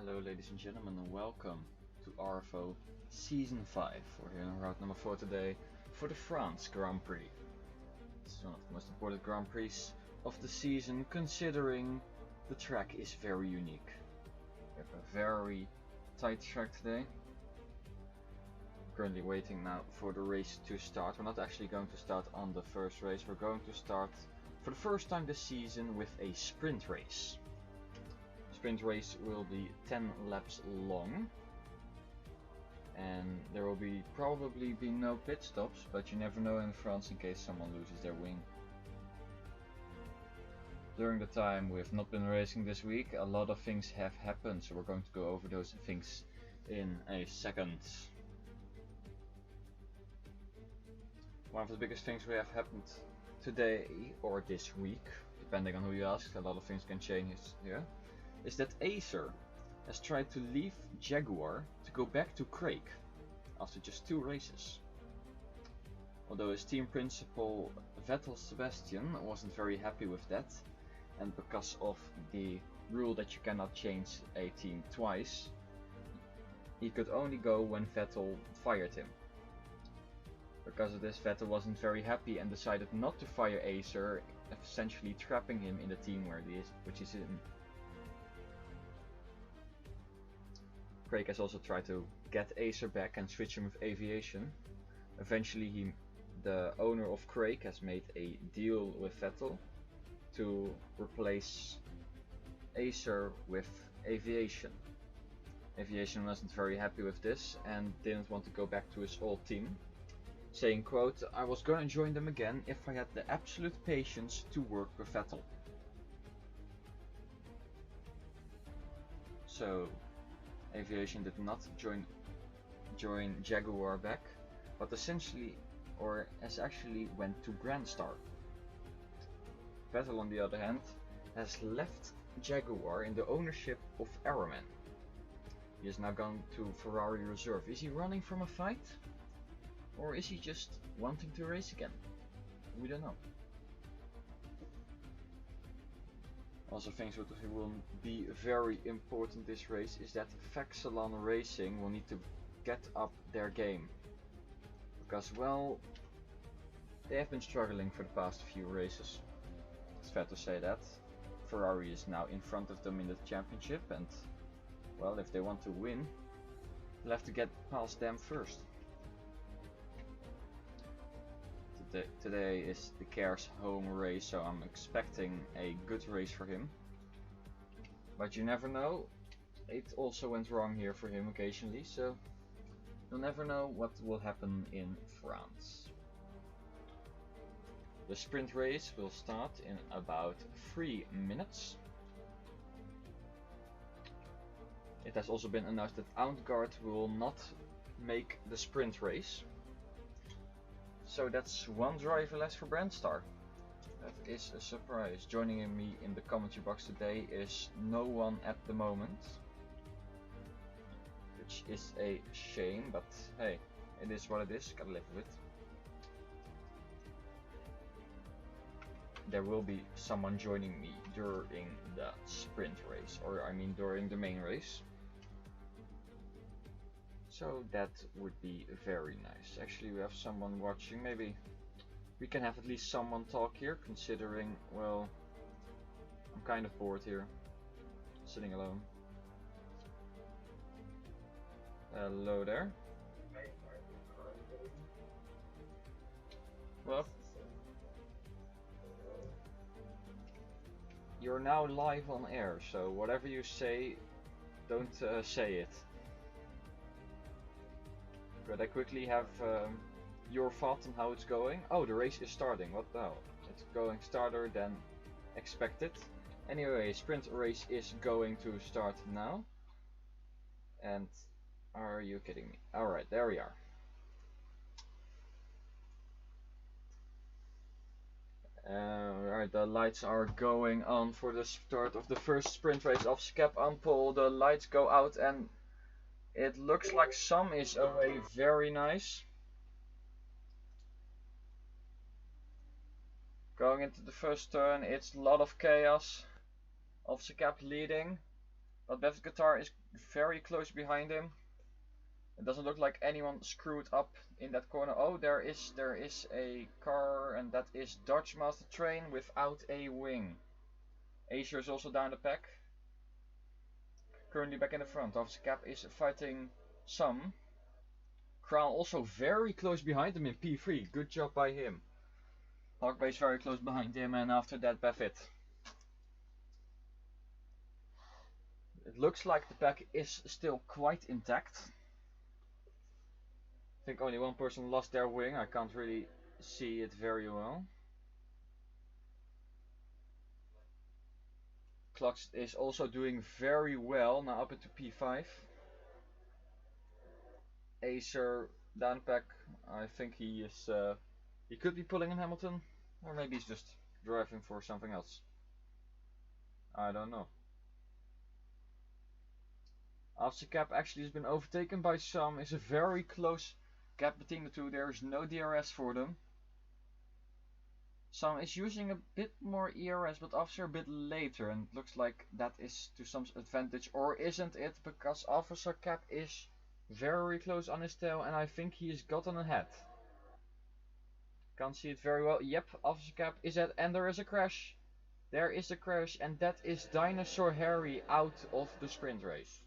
Hello ladies and gentlemen, and welcome to RFO Season 5. We're here on route number 4 today for the France Grand Prix. This is one of the most important Grand Prix of the season, considering the track is very unique. We have a very tight track today. Currently waiting now for the race to start. We're not actually going to start on the first race, we're going to start for the first time this season with a sprint race. Sprint race will be 10 laps long, and there will probably be no pit stops, but you never know in France in case someone loses their wing. During the time we've not been racing this week, a lot of things have happened, so we're going to go over those things in a second. One of the biggest things we have happened today or this week, depending on who you ask, a lot of things can change here, is that Acer has tried to leave Jaguar to go back to Craig after just 2 races. Although his team principal Vettel Sebastian wasn't very happy with that, and because of the rule that you cannot change a team twice, he could only go when Vettel fired him. Because of this, Vettel wasn't very happy and decided not to fire Acer, essentially trapping him in the team which he's in. Craig has also tried to get Acer back and switch him with Aviation. Eventually the owner of Craig has made a deal with Vettel to replace Acer with Aviation. Aviation wasn't very happy with this and didn't want to go back to his old team, saying, quote, "I was going to join them again if I had the absolute patience to work with Vettel." So Aviation did not join Jaguar back, but actually went to Grandstar. Vettel, on the other hand, has left Jaguar in the ownership of Araman. He has now gone to Ferrari Reserve. Is he running from a fight? Or is he just wanting to race again? We don't know. Also, things that will be very important this race is that Vaxelon Racing will need to get up their game. Because, well, they have been struggling for the past few races. It's fair to say that. Ferrari is now in front of them in the championship, and, well, if they want to win, they'll have to get past them first. Today is the Care's home race, so I'm expecting a good race for him. But you never know, it also went wrong here for him occasionally, so you'll never know what will happen in France. The sprint race will start in about 3 minutes. It has also been announced that Outgard will not make the sprint race. So that's 1 driver less for Brandstar. That is a surprise. Joining me in the commentary box today is no one at the moment, which is a shame, but hey, it is what it is, gotta live with it. There will be someone joining me during the sprint race, or I mean during the main race. So that would be very nice. Actually, we have someone watching. Maybe we can have at least someone talk here, considering, well, I'm kind of bored here, sitting alone. Hello there. Well, you're now live on air, so whatever you say, don't say it. Could I quickly have your thoughts on how it's going? Oh, the race is starting. What the hell? It's going starter than expected. Anyway, sprint race is going to start now. And are you kidding me? Alright, there we are. Alright, the lights are going on for the start of the first sprint race of Scap on pole. The lights go out and it looks like some is away. Very nice. Going into the first turn, it's a lot of chaos. Of Scap leading, But Bev's guitar is very close behind him. It doesn't look like anyone screwed up in that corner. Oh, there is a car, and that is Dodge Master Train without a wing. Acer is also down the pack. Currently back in the front. Officer Cap is fighting Sam. Kral also very close behind him in P3. Good job by him. Hawkbay is very close behind him, and after that Bevit. It looks like the pack is still quite intact. I think only one person lost their wing. I can't really see it very well. Klux is also doing very well, now up into P5. Acer, downpack, I think he is, he could be pulling in Hamilton, or maybe he's just driving for something else. I don't know. After Cap actually has been overtaken by Sam, is a very close gap between the two. There is no DRS for them. Sam is using a bit more ERS, but Officer a bit later, and it looks like that is to Sam's advantage, or isn't it? Because Officer Cap is very close on his tail, and I think he has gotten ahead. Can't see it very well. Yep, Officer Cap is at, and there is a crash. There is a crash, and that is Dinosaur Harry out of the sprint race.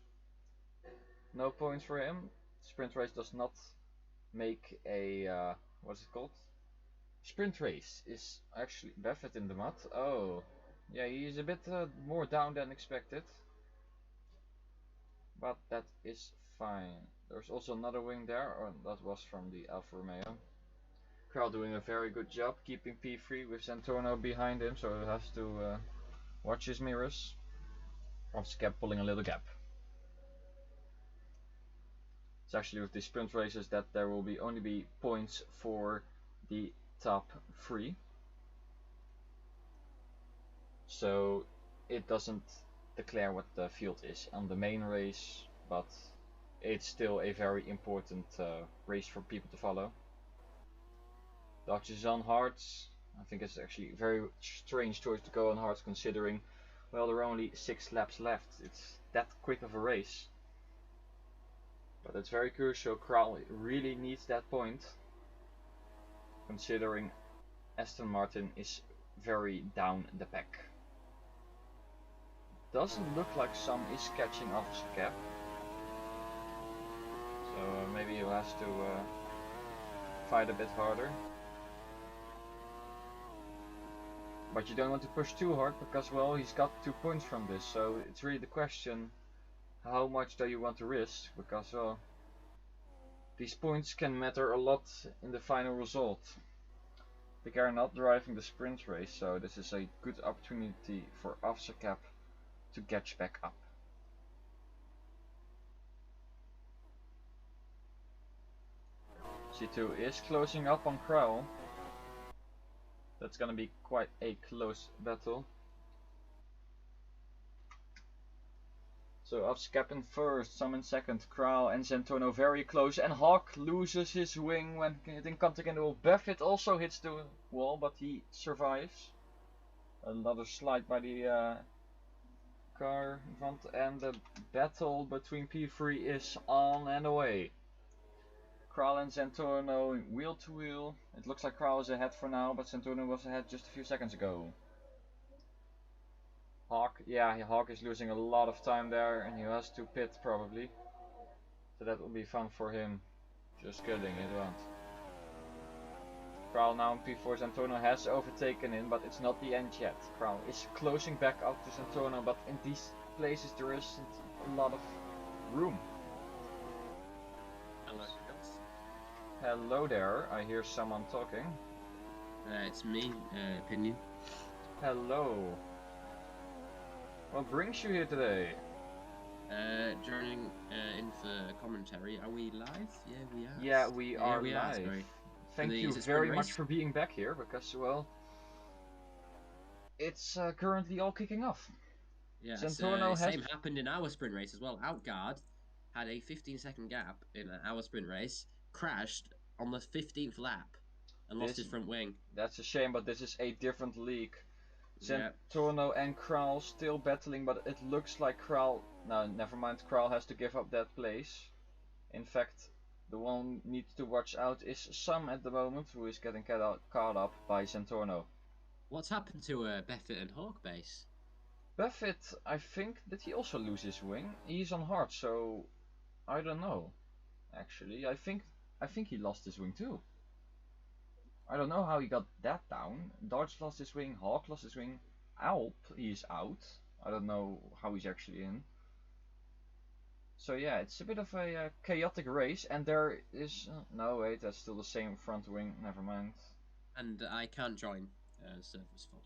No points for him. Sprint race does not make a, what's it called? Sprint race is actually Buffett in the mud. Oh, yeah, he's a bit more down than expected. But that is fine. There's also another wing there, or that was from the Alfa Romeo. Kral doing a very good job keeping P3 with Santorno behind him, so he has to watch his mirrors. Officer kept pulling a little gap. It's actually with the sprint races that there will only be points for the top 3. So it doesn't declare what the field is on the main race, but it's still a very important race for people to follow. Dodge is on hards. I think it's actually a very strange choice to go on hards, considering, well, there are only 6 laps left. It's that quick of a race. But it's very crucial. Kral really needs that point, considering Aston Martin is very down the pack. Doesn't look like Sam is catching Officer Cap, so maybe he has to fight a bit harder. But you don't want to push too hard, because, well, he's got 2 points from this, so it's really the question, how much do you want to risk, because, well, these points can matter a lot in the final result. They are not driving the sprint race, so this is a good opportunity for Officer Cap to catch back up. C2 is closing up on Kral. That's gonna be quite a close battle. So Officer Cap in first, Sam in second, Kral and Santorno very close, and Hawk loses his wing when hitting contact in the wall. Buffett also hits the wall, but he survives. Another slide by the car in front, and the battle between P3 is on and away. Kral and Santorno wheel to wheel. It looks like Kral is ahead for now, but Santorno was ahead just a few seconds ago. Hawk, yeah, Hawk is losing a lot of time there, and he has to pit probably. So that will be fun for him. Just kidding, it won't. Kral now in P4, Santorno has overtaken him, but it's not the end yet. Kral is closing back out to Santorno, but in these places there isn't a lot of room. Hello, guys. Hello there, I hear someone talking. It's me, Opinion. Hello. What brings you here today? Joining in for commentary. Are we live? Yeah, we are. Yeah, we are live. Sorry. Thank you very much for being back here, because, well, it's currently all kicking off. Yeah, Santorno same happened in our sprint race as well. Outguard had a 15-second gap in our sprint race, crashed on the 15th lap, and lost his front wing. That's a shame, but this is a different league. Yeah. Zentorno and Kral still battling, but it looks like Kral... No, never mind, Kral has to give up that place. In fact, the one needs to watch out is Sam at the moment, who is getting caught up by Zentorno. What's happened to Buffett and Hawkbase? Buffett, I think, did he also lose his wing? He's on hard, so I don't know. Actually, I think he lost his wing too. I don't know how he got that down. Dodge lost his wing, Hawk lost his wing, Alp, he's out. I don't know how he's actually in. So yeah, it's a bit of a chaotic race, and there is... no, wait, that's still the same front wing, never mind. And I can't join. Server's full.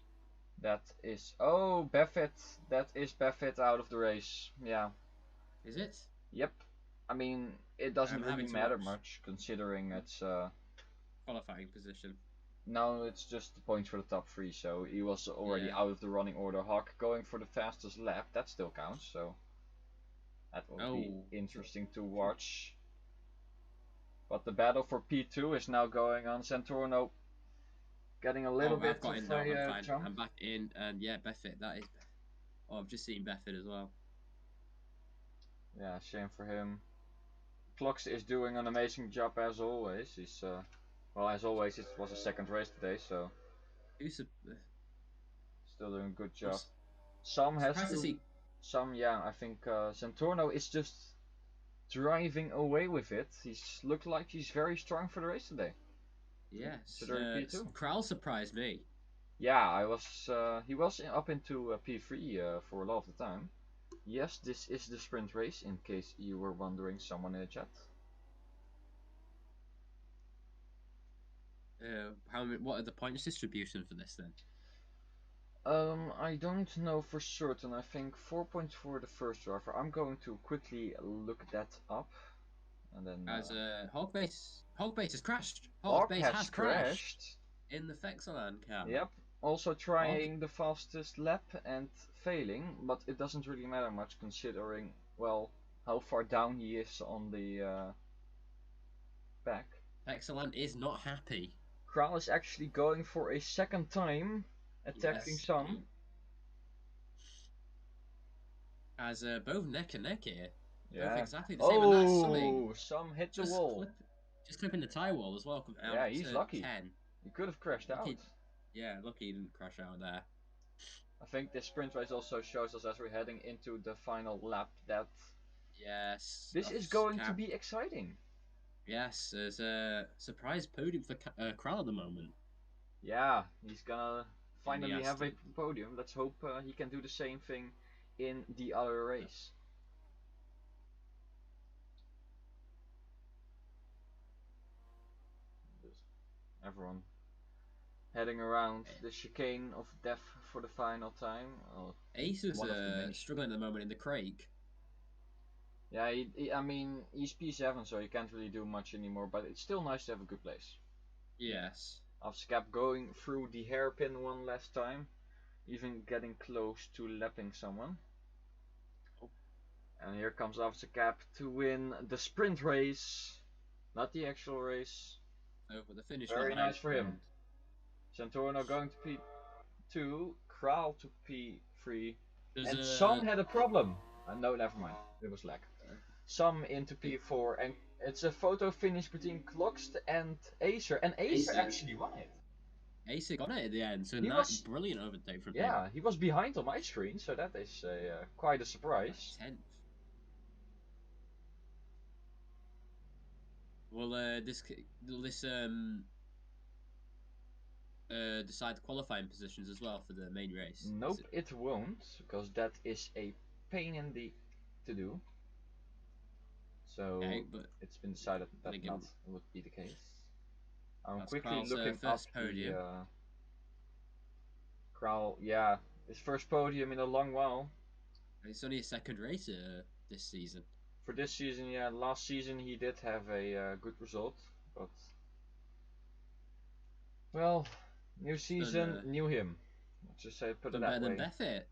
That is... oh, Buffett. That is Buffett out of the race. Yeah. Is it? Yep. I mean, it doesn't really matter watch. much, considering it's... qualifying position. no, it's just the points for the top 3, so he was already out of the running order. Hawk going for the fastest lap, that still counts, so... that will be interesting to watch. But the battle for P2 is now going on. Zentorno getting a little bit of a jump. I'm back in, and yeah, Buffett, that is... oh, I've just seen Buffett as well. Yeah, shame for him. Clocks is doing an amazing job as always. He's, well, as always, it was a second race today, so... still doing a good job. Some has to... some, yeah, I think Zentorno is just driving away with it. He's looked like he's very strong for the race today. Yes, Kral surprised me. Yeah, he was up into P3 for a lot of the time. Yes, this is the sprint race, in case you were wondering, someone in the chat. What are the points distribution for this then? I don't know for certain. I think 4 points for the first driver. I'm going to quickly look that up. And then... as Hogbait has crashed. Hawk has crashed. In the Fexeland cam. Yep. Also trying the fastest lap and failing, but it doesn't really matter much considering, well, how far down he is on the back. Fexeland is not happy. Kral is actually going for a second time attacking Sam. As both neck and neck here. Yeah. Both exactly the same. Oh, Sam hit the wall. Just clipping the tie wall as well. Yeah, he's lucky. 10. He could have crashed out. Yeah, lucky he didn't crash out there. I think this sprint race also shows us as we're heading into the final lap that this is going to be exciting. Yes, there's a surprise podium for Kral at the moment. Yeah, he's gonna finally have a podium. Let's hope he can do the same thing in the other race. Everyone heading around the chicane of death for the final time. Ace is struggling at the moment in the Craig. Yeah, I mean, he's P7, so he can't really do much anymore, but it's still nice to have a good place. Yes. Avscap going through the hairpin one last time, even getting close to lapping someone. Oh. And here comes Avscap to win the sprint race, not the actual race. Over the finish. Very nice for him. Zentorno going to P2, Kral to P3, and Sam had a problem. No, never mind. It was lag. Sam into P4, and it's a photo finish between Clockst and Acer, and Acer actually won it. Acer got it at the end, so that's brilliant overtake from him. Yeah, he was behind on my screen, so that is quite a surprise. 10th. Will this decide the qualifying positions as well for the main race? Nope, it won't, because that is a pain in the to do. So it's been decided that not would be the case. I'm quickly looking up podium. Kral, yeah, his first podium in a long while. It's only a second race this season. For this season, yeah, last season he did have a good result, but well, new season, new him. Let's just say put it that way. Better than Buffett.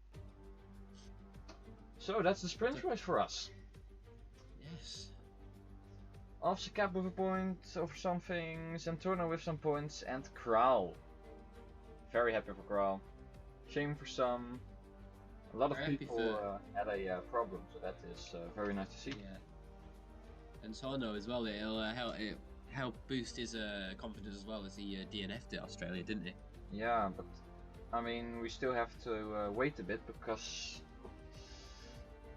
So that's the sprint race for us. Yes. Avscap with a point over something, Zentorno with some points, and Kral. Very happy for Kral. shame for some. A lot of Very happy people for- had a problem, so that is very nice to see. Yeah. And Torno as well. It'll help boost his confidence as well as he DNF'd at Australia, didn't he? Yeah, but I mean, we still have to wait a bit because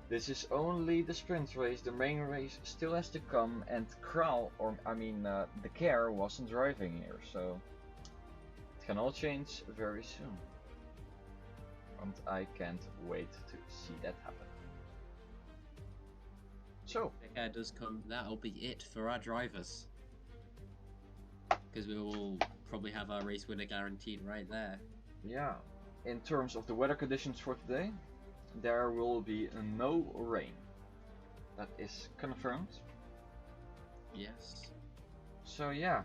this is only the sprint race. The main race still has to come, and Kral, or I mean, the Care wasn't driving here, so it can all change very soon. And I can't wait to see that happen. So, The car does come. That'll be it for our drivers. Because we will probably have our race winner guaranteed right there. yeah, in terms of the weather conditions for today, there will be no rain. That is confirmed. Yes. So yeah,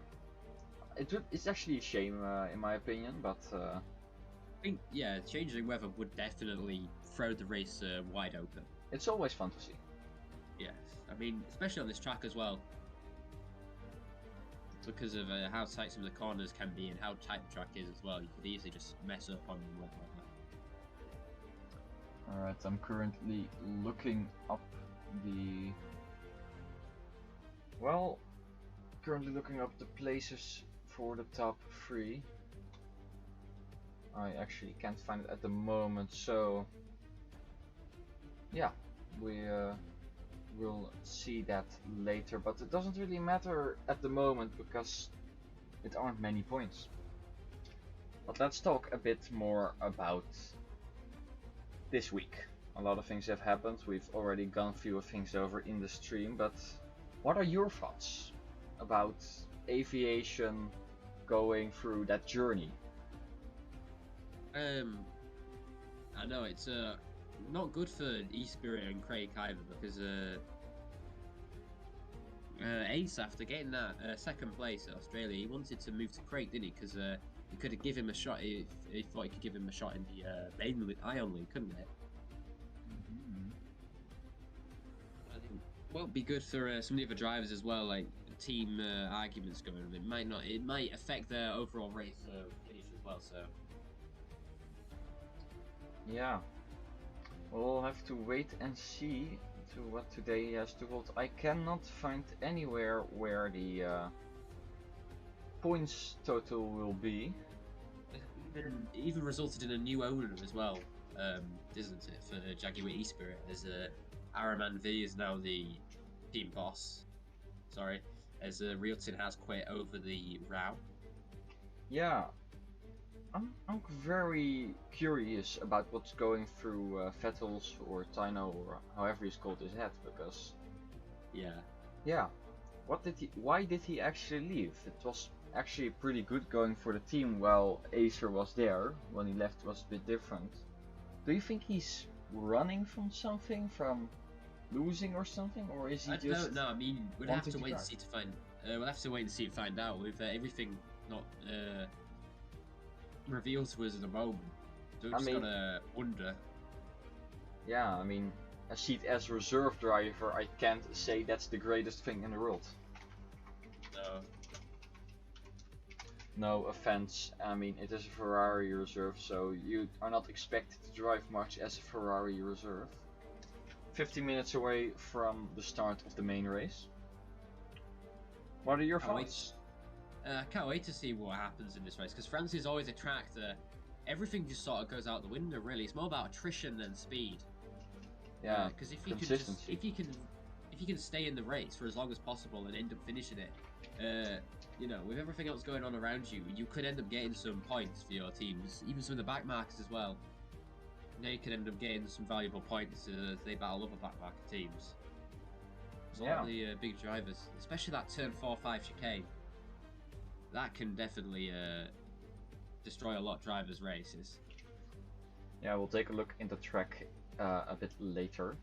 it's actually a shame in my opinion, but I think, yeah, changing weather would definitely throw the race wide open. it's always fun to see. Yes. I mean, especially on this track as well. Because of how tight some of the corners can be and how tight the track is as well. You could easily just mess up on wet weather. Alright, I'm currently looking up the... Well, currently looking up the places for the top 3. I actually can't find it at the moment, so... Yeah, we will see that later, but it doesn't really matter at the moment because it aren't many points. But let's talk a bit more about this week. A lot of things have happened. We've already gone a few things over in the stream, but what are your thoughts about aviation going through that journey? I know it's not good for E-Spirit and Craig either because Ace, after getting that second place at Australia, he wanted to move to Craig, didn't he? Because he could have given him a shot if he thought he could give him a shot in the main Ion League, couldn't it? I think won't be good for some of the other drivers as well, like team arguments going on. It might affect their overall race finish as well. So Yeah, we'll have to wait and see to what today has to hold. I cannot find anywhere where the points total will be. it even resulted in a new owner as well, isn't it, for Jaguar E-Spirit, as Araman V is now the team boss. Sorry, as Rielton has quit over the row. Yeah, I'm very curious about what's going through Vettel's or Tino or however he's called his head, because Yeah, why did he actually leave? It was actually pretty good going for the team while Acer was there. When he left it was a bit different. Do you think he's running from something, from losing or something, or is he I just don't know. I mean, we'll have wanting to to wait and drive? see to find. We'll have to wait and see and find out with everything not revealed to us at the moment. So we're I just mean- gotta wonder. Yeah, I mean, a seat as reserve driver, I can't say that's the greatest thing in the world. So No offense, I mean, it is a Ferrari reserve, so you are not expected to drive much as a Ferrari reserve. 15 minutes away from the start of the main race. What are your Can't wait. thoughts? I can't wait to see what happens in this race, because France is always a track that everything just sort of goes out the window. Really, it's more about attrition than speed. Yeah, Because if you can consistency. if you can stay in the race for as long as possible and end up finishing it, you know, with everything else going on around you, you could end up getting some points for your teams, even some of the back markers as well. They could end up getting some valuable points as they battle other back marker teams. There's a lot of the big drivers, especially that turn 4-5 chicane. That can definitely destroy a lot of drivers' races. Yeah, we'll take a look in the track a bit later.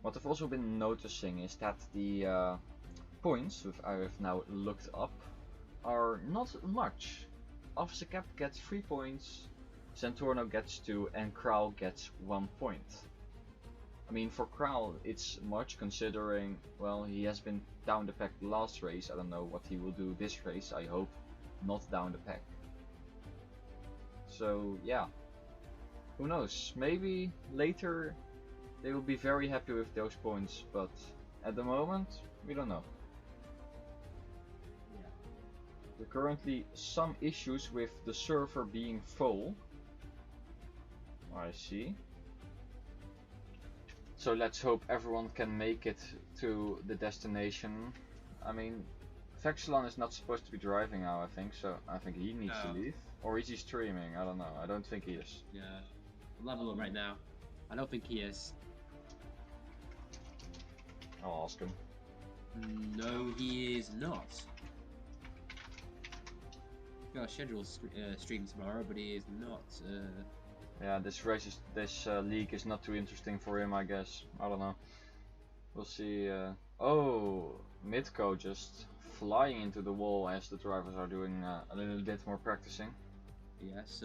What I've also been noticing is that the points, which I have now looked up, are not much. Officer Cap gets 3 points, Santorno gets 2, and Kral gets 1 point. I mean, for Kral it's much, considering, well, he has been down the pack the last race. I don't know what he will do this race. I hope not down the pack. So yeah, Who knows? Maybe later they will be very happy with those points, but at the moment, we don't know. Yeah. There are currently some issues with the server being full. I see. So let's hope everyone can make it to the destination. I mean, Vexilon is not supposed to be driving now, I think, so I think he needs to leave. Or is he streaming? I don't know. I don't think he is. Yeah. I'll have a look right now. I don't think he is. I'll ask him. No, he is not. Got a scheduled stream tomorrow, but he is not. Yeah, this league is not too interesting for him, I guess. I don't know. We'll see. Oh, Midco just flying into the wall as the drivers are doing a little bit more practicing. Yes,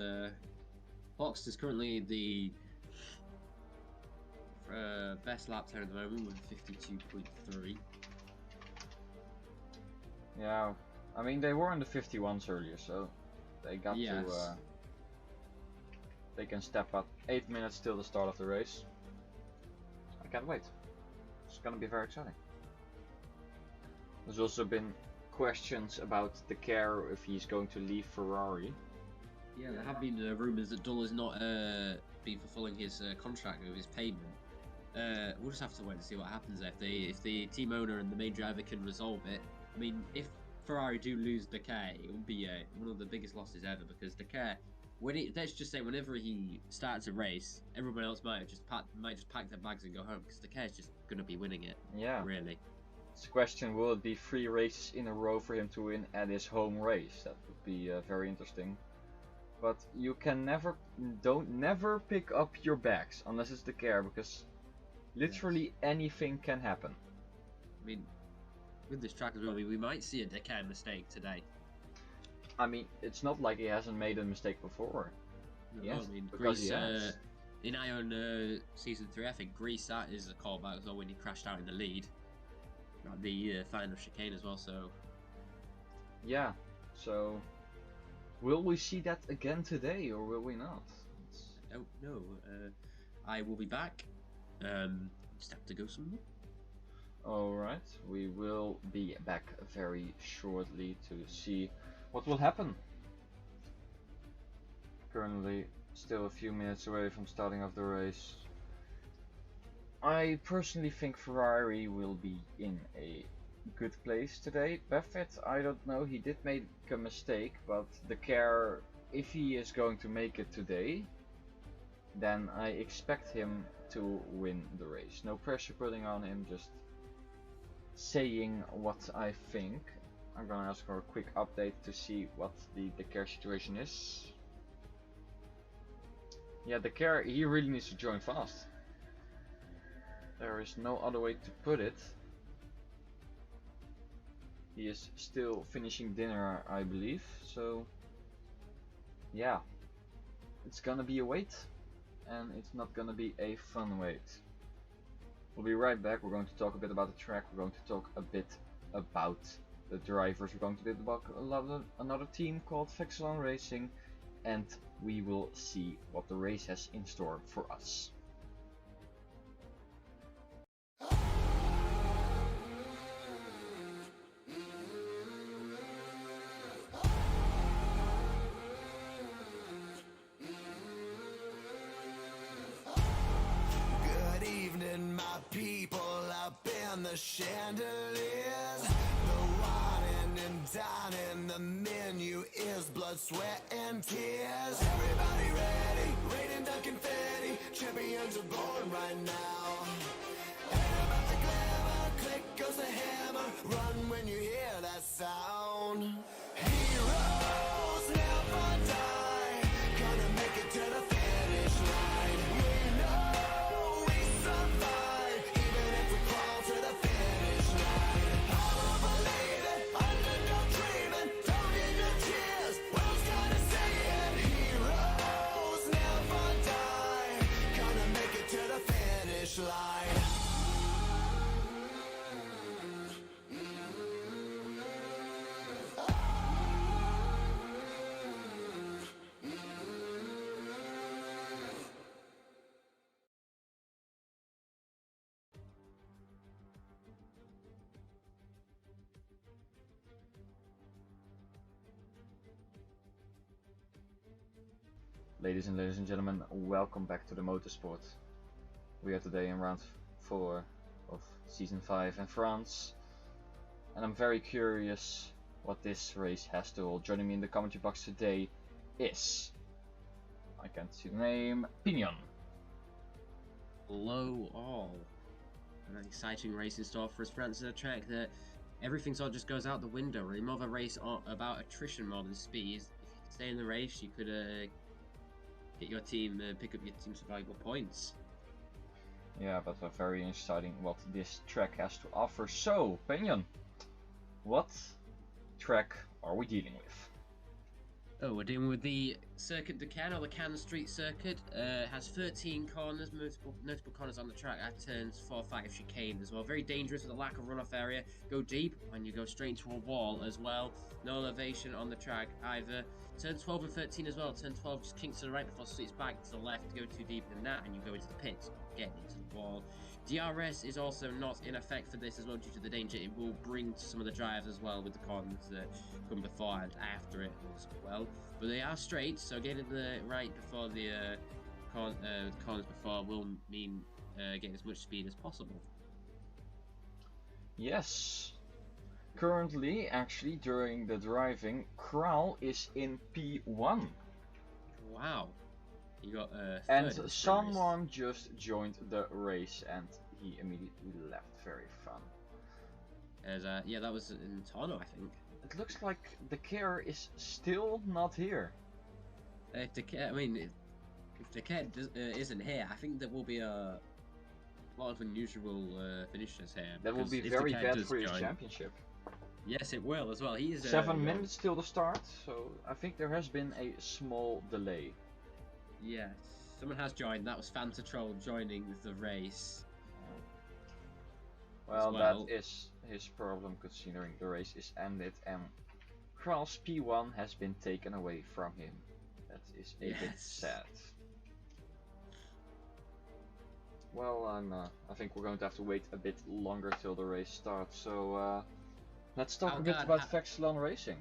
Fox is currently the best lap time at the moment with 52.3. Yeah, I mean they were in the 51s earlier, so they got to. They can step up 8 minutes till the start of the race. I can't wait. It's gonna be very exciting. There's also been questions about the care if he's going to leave Ferrari. Yeah, there have been rumours that Dull has not been fulfilling his contract with his payment. We'll just have to wait and see what happens if the team owner and the main driver can resolve it. I mean, if Ferrari do lose Decay, it would be one of the biggest losses ever, because Decay, let's just say whenever he starts a race, everyone else might just pack their bags and go home, because Decay is just going to be winning it. Yeah. Really. It's a question: will it be 3 races in a row for him to win at his home race? That would be very interesting. But you can never pick up your bags unless it's Decay, because literally anything can happen. I mean, with this track as well, we might see a Decay mistake today. I mean, it's not like he hasn't made a mistake before. No, Yes, I mean, because Greece, he has. in Ion Season 3, I think Greece, that is a callback as well when he crashed out in the lead. At the final chicane as well, so... Yeah, so... Will we see that again today, or will we not? I don't know. I will be back. Just have to go somewhere. Alright, we will be back very shortly to see what will happen. Currently still a few minutes away from starting off the race. I personally think Ferrari will be in a good place today. Buffett, I don't know, he did make a mistake, but the car, if he is going to make it today, then I expect him to win the race. No pressure putting on him, just saying what I think. I'm gonna ask for a quick update to see what the car situation is. Yeah, the car, he really needs to join fast. There is no other way to put it. He is still finishing dinner, I believe, so yeah, it's gonna be a wait, and it's not gonna be a fun wait. We'll be right back. We're going to talk a bit about the track, we're going to talk a bit about the drivers, we're going to talk about another team called Vexilon Racing, and we will see what the race has in store for us. The chandeliers, the wine and dining, the menu is blood, sweat, and tears. Everybody ready, raining down confetti, champions are born right now. Ain't about the glamour, click goes the hammer, run when you hear that sound. Heroes never die, gonna make it to the finish line. We know we survive, even if we crawl to the finish line. I believe it, underdog dreaming, don't need your tears, world's gonna say it. Heroes never die, gonna make it to the finish line. Ladies and gentlemen, welcome back to the Motorsport. We are today in round 4 of season 5 in France, and I'm very curious what this race has to hold. Joining me in the commentary box today is, I can't see the name, Pinion. Hello all. An exciting race in store for us. France is a track that everything sort of just goes out the window. Really more of a race about attrition more than speed. If you could stay in the race, you could get your team, pick up your team's valuable points. Yeah, but very exciting what this track has to offer. So, Pinion, what track are we dealing with? Oh, we're dealing with the Circuit de Cannes, or the Cannes Street Circuit. Has 13 corners, notable corners on the track. At turns 4, 5 chicane as well. Very dangerous with a lack of runoff area. Go deep and you go straight into a wall as well. No elevation on the track either. Turns 12 and 13 as well. Turn 12 just kinks to the right before sweeps back to the left. Go too deep in that and you go into the pits, getting into the wall. DRS is also not in effect for this as well due to the danger it will bring to some of the drives as well with the corners that come before and after it as well. But they are straight, so getting the right before the corners before will mean getting as much speed as possible. Yes. Currently, actually, during the driving, Kral is in P1. Wow. You got and someone just joined the race and he immediately left. Very fun. As yeah, that was in Tono, I think. It looks like the care is still not here. If the care isn't here, I think there will be a lot of unusual finishes here. That will be very bad for his championship. Yes, it will as well. He is 7 minutes till the start, so I think there has been a small delay. Yes, someone has joined. That was Fanta Troll joining the race. Well, that is his problem considering the race is ended and Kral's P1 has been taken away from him. That is a bit sad. Well, I think we're going to have to wait a bit longer till the race starts. So let's talk a bit about Vexilon Racing.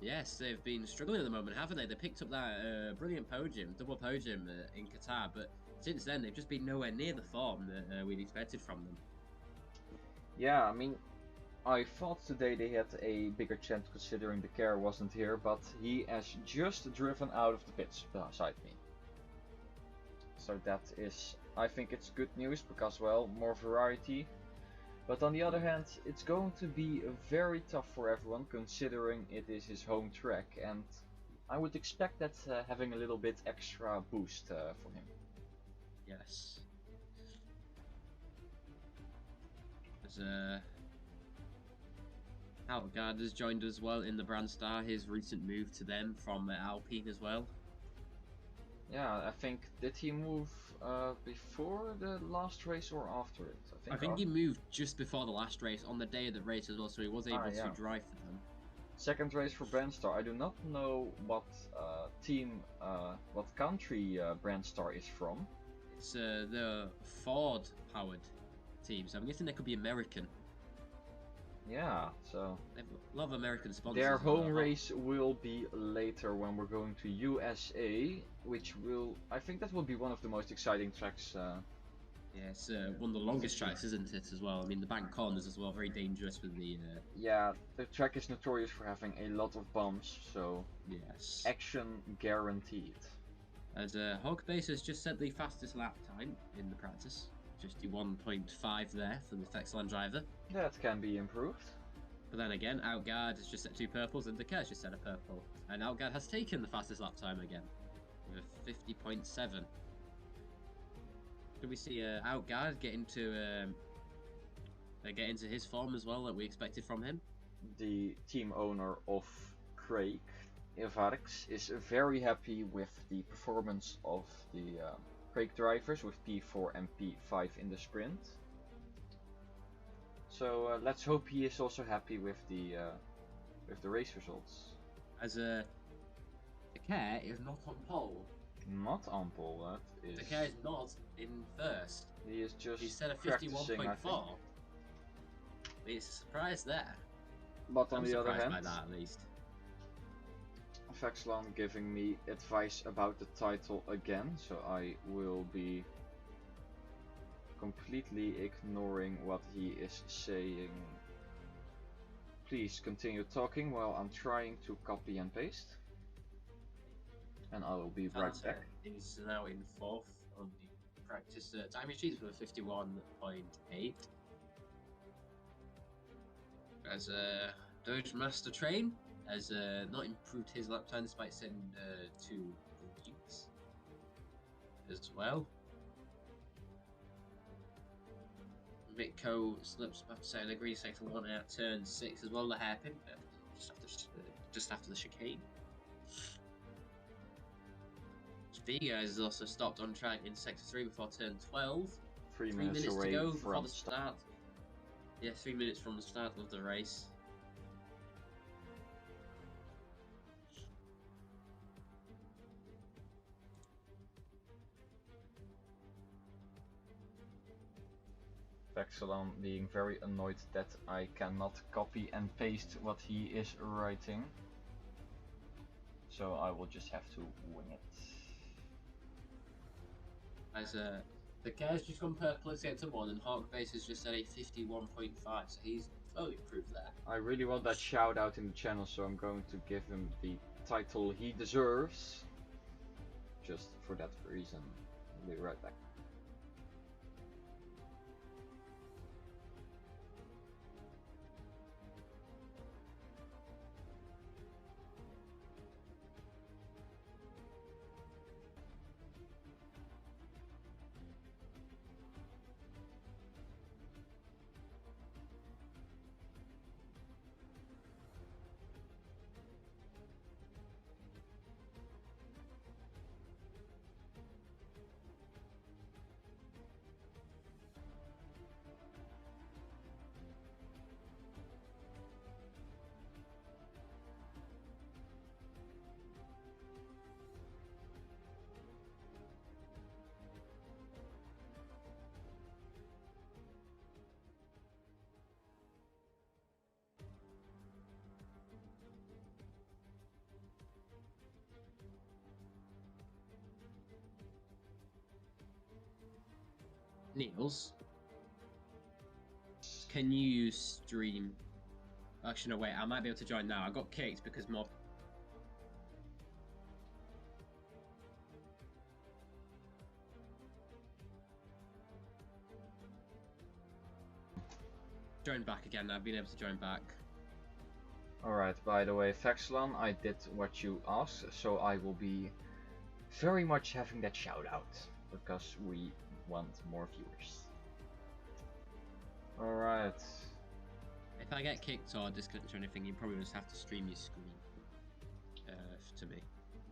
Yes, they've been struggling at the moment, haven't they? They picked up that brilliant podium, double podium in Qatar, but since then they've just been nowhere near the form that we'd expected from them. Yeah, I mean, I thought today they had a bigger chance considering the care wasn't here, but he has just driven out of the pits beside me. So that is, I think it's good news because, well, more variety. But on the other hand, it's going to be very tough for everyone considering it is his home track, and I would expect that having a little bit extra boost for him. Yes. Outgard has joined as well in the Brandstar, his recent move to them from Alpine as well. Yeah, I think, did he move before the last race or after it? I think he moved just before the last race, on the day of the race as well, so he was able to drive for them. Second race for Brandstar. I do not know what what country Brandstar is from. It's the Ford-powered team, so I'm guessing they could be American. Yeah, so they have a lot of American sponsors. Their home race will be later when we're going to USA, which will, I think that will be one of the most exciting tracks. Yeah, it's one of the longest tracks, isn't it, as well? I mean, the bank corners as well, very dangerous with the... Yeah, the track is notorious for having a lot of bumps, so yes, action guaranteed. As Hog Base has just set the fastest lap time in the practice. 51.5 there for the Vexilon driver. That can be improved. But then again, Outgard has just set 2 purples and Decay has just set a purple. And Outgard has taken the fastest lap time again with a 50.7. Do we see Outgard get into his form as well that we expected from him? The team owner of Craig, Evarx, is very happy with the performance of the Craig drivers with P4 and P5 in the sprint. So let's hope he is also happy with the race results. As Decay is not on pole. Not on pole, that is. Decay is not in first. He is just. He set a 51.4. It's a surprise there. But on the other hand, by that at least. Vexlan giving me advice about the title again, so I will be completely ignoring what he is saying. Please continue talking while I'm trying to copy and paste. And I will be right back. Is now in 4th on the practice time sheets with 51.8. As Doge Master Train has not improved his lap time despite setting 2 weeks as well. Mitko slips after setting a green sector 1 out turn 6 as well, the hairpin just after the chicane. Viga has also stopped on track in sector 3 before turn 12. 3 minutes minutes to away go from before the start. Yeah, 3 minutes from the start of the race. Vexlan being very annoyed that I cannot copy and paste what he is writing. So I will just have to wing it. As the Care's just gone purple at sector 1 and Hawk Base is just at a 51.5, so he's slowly improved there. I really want that shout out in the channel, so I'm going to give him the title he deserves. Just for that reason. I'll be right back. Niels, can you stream? Actually, no, wait, I might be able to join now. I got kicked because more. Join back again. I've been able to join back. Alright, by the way, Vexlan, I did what you asked, so I will be very much having that shout out because we want more viewers. Alright. If I get kicked or disconnected or anything, you probably just have to stream your screen to me.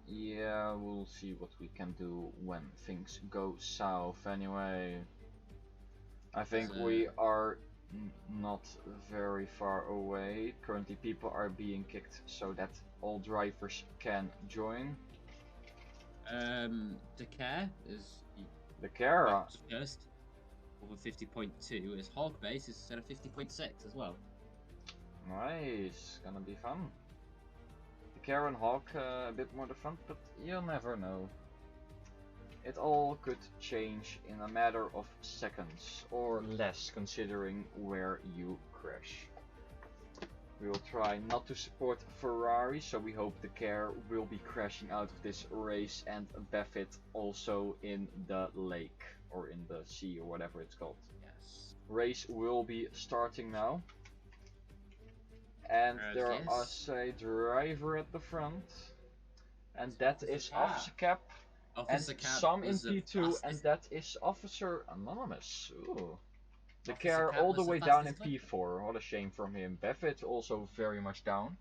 Yeah, we'll see what we can do when things go south anyway. I think we are not very far away. Currently people are being kicked so that all drivers can join. The Care is The Care first over 50.2 is Hawk Base is set at 50.6 as well. Nice, gonna be fun. The Care and Hawk a bit more the front, but you'll never know. It all could change in a matter of seconds or less considering where you crash. We will try not to support Ferrari, so we hope the Care will be crashing out of this race and Buffett also in the lake or in the sea or whatever it's called. Yes. Race will be starting now. And there is a driver at the front. And that is Officer Cap. Officer And Cap some in was the P2, and fastest. that is Officer Anonymous. Ooh. The Officer Care Cap all the was the way down in fastest lap. P4. What a shame from him. Buffett also very much down.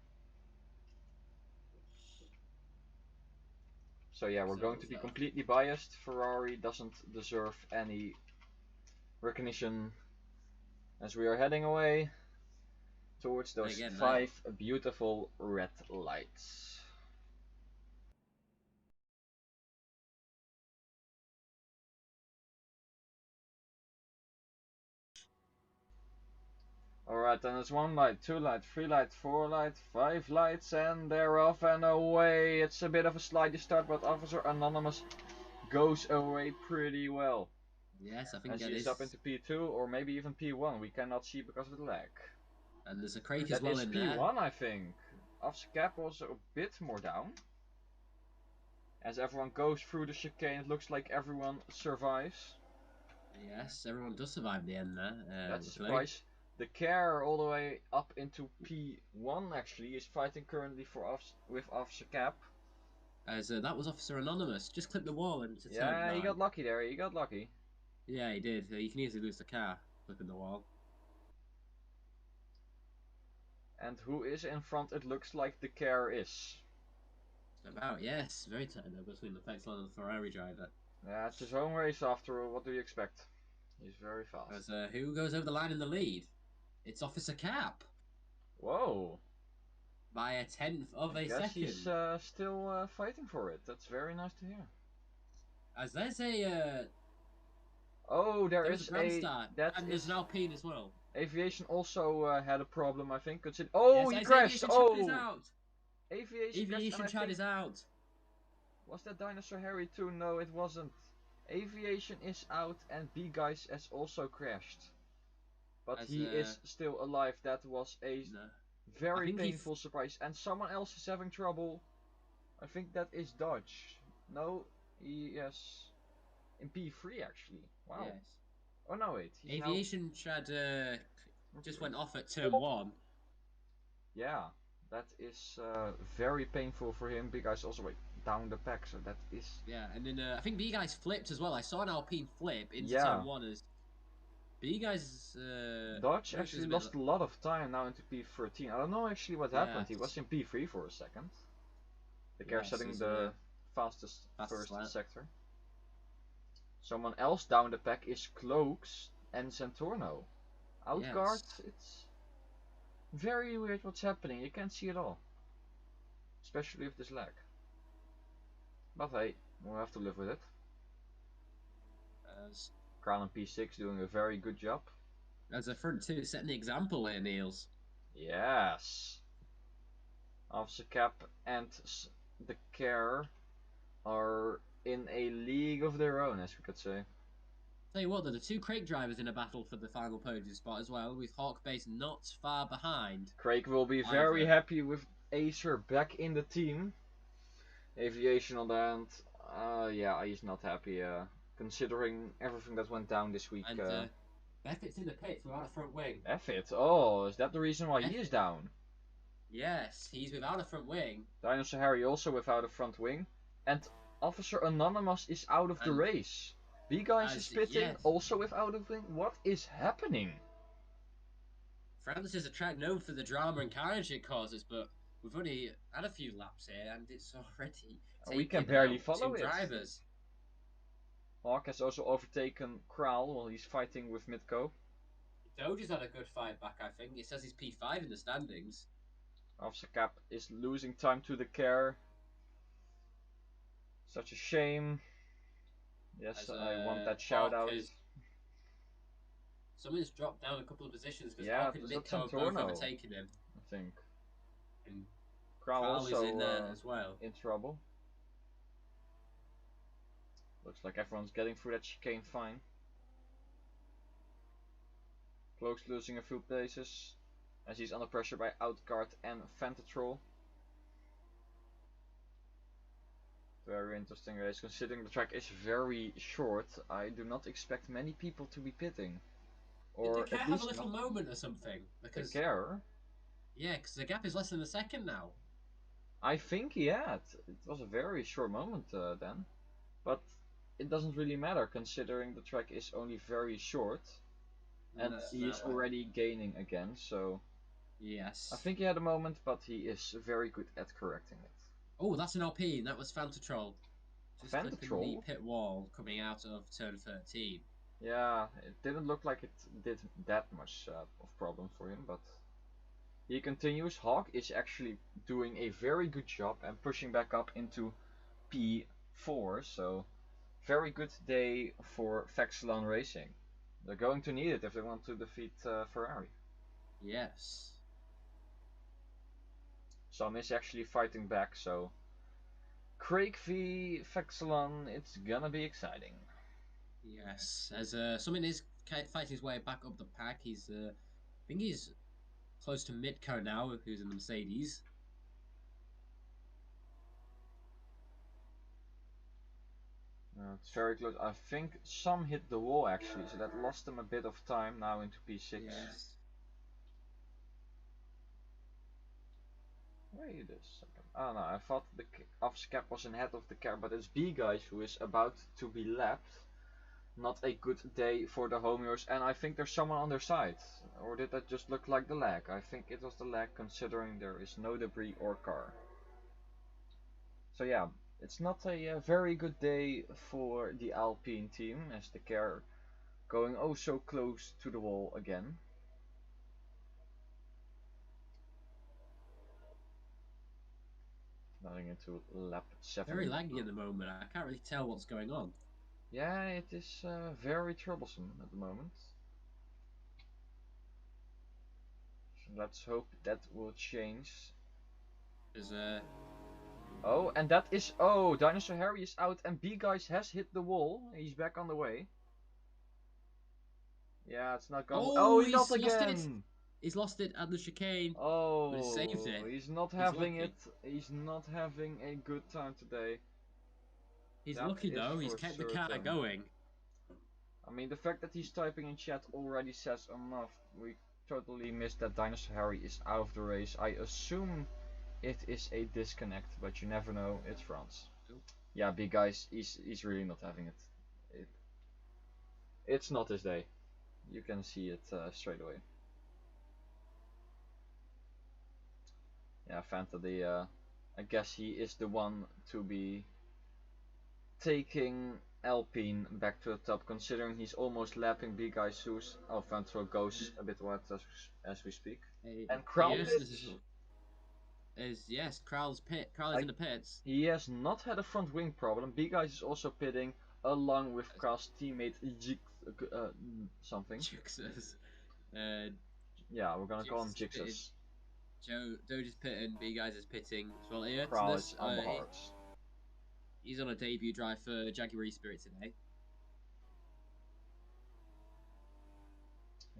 So yeah, we're going to be completely biased. Ferrari doesn't deserve any recognition as we are heading away towards those Again, 5 beautiful red lights. Alright, then it's 1 light, 2 light, 3 light, 4 light, 5 lights, and they're off and away. It's a bit of a slidey start, but Officer Anonymous goes away pretty well. Yes, I think And that she's is. up into P2 or maybe even P1. We cannot see because of the lag. And there's a crate as That well is in P1, there. I think. Officer Cap also a bit more down. As everyone goes through the chicane, it looks like everyone survives. Yes, everyone does survive the end there. That's a luckily. surprise. The Care all the way up into P1 actually is fighting currently with Officer Cap. As that was Officer Anonymous. Just clipped the wall and it's a turn 9. He got lucky there, he got lucky. Yeah, he did. You can easily lose the car clipping the wall. And who is in front? It looks like the Care is. About, yes. Very tight though between the Vexlan and the Ferrari driver. Yeah, it's his home race after all. What do you expect? He's very fast. As who goes over the line in the lead? It's Officer Cap. Whoa. By a 1/10 of a second. He's still fighting for it. That's very nice to hear. As there's a oh, there's a Grandstart, and there's an Alpine as well. Aviation also had a problem, I think. Oh, yes, he crashed! Aviation Chad is out. Aviation Chad is out. Was that Dinosaur Harry too? No, it wasn't. Aviation is out and B-Guys has also crashed. But he is still alive. That was a very painful surprise. And someone else is having trouble. I think that is Dodge. No, he is in P3 actually. Wow. Yes. Oh no, wait. Aviation Chad just went off at turn 1. Yeah, that is very painful for him. B-Guys also went down the pack, so that is... Yeah, and then I think B-Guys flipped as well. I saw an Alpine flip into turn 1 as... B-Guys... Dodge actually lost a lot of time now into P13. I don't know actually what happened. He was in P3 for a second. The car setting the fastest first lap. sector. Someone else down the pack is Cloaks and Centorno. Outguard, it's very weird what's happening. You can't see it all. Especially with this lag. But hey, we'll have to live with it. Crown and P6 doing a very good job. As a front two, setting the example here, Niels. Yes. Officer Cap and the Care are in a league of their own, as we could say. Tell you what, though, the two Craig drivers in a battle for the final podium spot as well, with Hawk Base not far behind. Craig will be very happy with Acer back in the team. Aviation on the hand, yeah, he's not happy, considering everything that went down this week. And Beffitt's in the pits without a front wing. Beffitt? Oh, is that the reason why he is down? Yes, he's without a front wing. Dinosaur Harry also without a front wing. And Officer Anonymous is out of the race. B-Guys is pitting, also without a wing. What is happening? France is a track known for the drama and carnage it causes, but we've only had a few laps here and it's already we can barely follow two drivers. Hawk has also overtaken Kral while he's fighting with Midco. Doge has had a good fight back, I think. It says he's P5 in the standings. Officer Cap is losing time to the Care. Such a shame. Yes, I want that shout out. Someone's dropped down a couple of positions because Midco have both overtaken him. I think. And Kral also is in there as well. In trouble. Looks like everyone's getting through that chicane fine. Cloak's losing a few places as he's under pressure by Outguard and Fantatrol. Very interesting race. Considering the track is very short, I do not expect many people to be pitting. Or Did the Care have a little moment or something? Because the Care? Yeah, because the gap is less than a second now. I think he had. It was a very short moment then. But it doesn't really matter considering the track is only very short. And he is already gaining again, so... Yes. I think he had a moment, but he is very good at correcting it. Oh, that's an Alpine. That was Fantatrol. Just Fantatrol? the pit wall coming out of turn 13. Yeah, it didn't look like it did that much of problem for him, but he continues. Hawk is actually doing a very good job and pushing back up into P4, so very good day for Vexlan Racing. They're going to need it if they want to defeat Ferrari. Yes. Sam is actually fighting back, so Craig v Vexelon, it's gonna be exciting. Yes. As Summon is fighting his way back up the pack. He's I think he's close to Mitko now, who's in the Mercedes. It's very close. I think some hit the wall actually, so that lost them a bit of time now into P6. Yes. Wait a second. Oh no, I thought the officer cap was ahead of the car, but it's B guys who is about to be lapped. Not a good day for the homeowners, and I think there's someone on their side. Or did that just look like the lag? I think it was the lag considering there is no debris or car. So yeah, it's not a very good day for the Alpine team as the car going oh so close to the wall again. Running into lap 7. Very laggy at the moment. I can't really tell what's going on. Yeah, it is very troublesome at the moment. So let's hope that will change. There's Oh, and that is Dinosaur Harry is out and B guys has hit the wall. He's back on the way. Yeah, it's not going. Oh, he's not lost again. it. He's lost it at the chicane. Oh, but he saved it. He's not having it. He's not having a good time today. He's That lucky though. He's for kept the car certain. going. I mean, the fact that he's typing in chat already says enough. We totally missed that Dinosaur Harry is out of the race. I assume it is a disconnect, but you never know. It's France. Nope. Yeah, big guys, he's really not having it. It's not his day. You can see it straight away. Yeah, Fanta, I guess he is the one to be taking Alpine back to the top, considering he's almost lapping big guy Soos. Oh, Fanta goes a bit wide as we speak. And Kral yes, Kral's pit. Kral is in the pits. He has not had a front wing problem. Big guys is also pitting along with Kral's teammate something. Jixus. Yeah, we're gonna call him Jixus. Doge is pitting, B guys is pitting as well here. Kral is on the hards. He's on a debut drive for Jaguar Spirit today.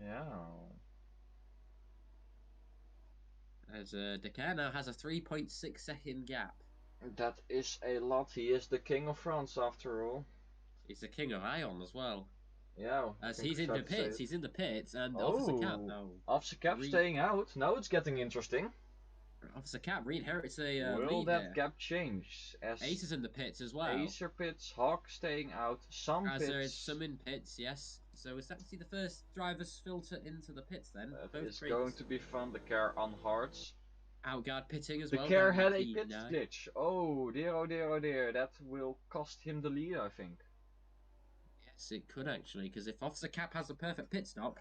Yeah. As Dakar now has a 3.6 second gap. That is a lot. He is the king of France after all. He's the king of Ion as well. Yeah. As he's in the pits. He's in the pits and Officer Cap now. Officer Cap staying out. Now it's getting interesting. Officer Cap reinherits a Will lead that there. gap change? As Ace is in the pits as well. Acer pits, Hawk staying out, some pits. There is some in pits, yes. So is that to see the first drivers filter into the pits then? That is going to be fun. The car on hards. Outguard pitting as the well. The car had a pit glitch. Oh dear, oh dear, oh dear. That will cost him the lead, I think. Yes, it could actually, because if Officer Cap has a perfect pit stop.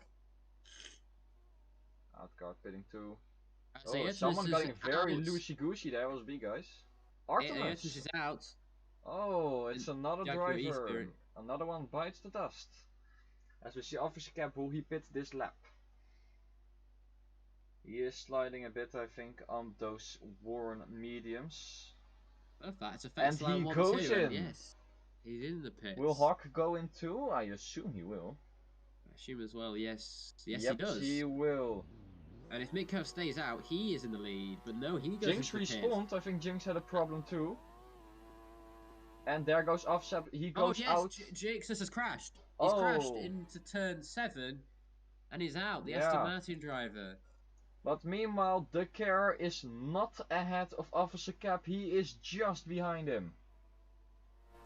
Outguard pitting too. So someone getting very loosey-goosey there was B guys. Artemis is out. Oh, it's another driver. Another one bites the dust. As we see Officer Cap, will he pit this lap? He is sliding a bit, I think, on those worn mediums. Perfect. It's a and he goes in. Yes, he's in the pits. Will Hawk go in too? I assume he will. I assume as well. Yes, yep, he does. He will. And if Mitko stays out, he is in the lead. But no, he goes Jinx respawned. I think Jinx had a problem too. And there goes Offset. He goes out. Jinx has crashed. He's crashed into turn 7, and he's out. The Aston Martin driver. But meanwhile, the car is not ahead of Officer Cap. He is just behind him.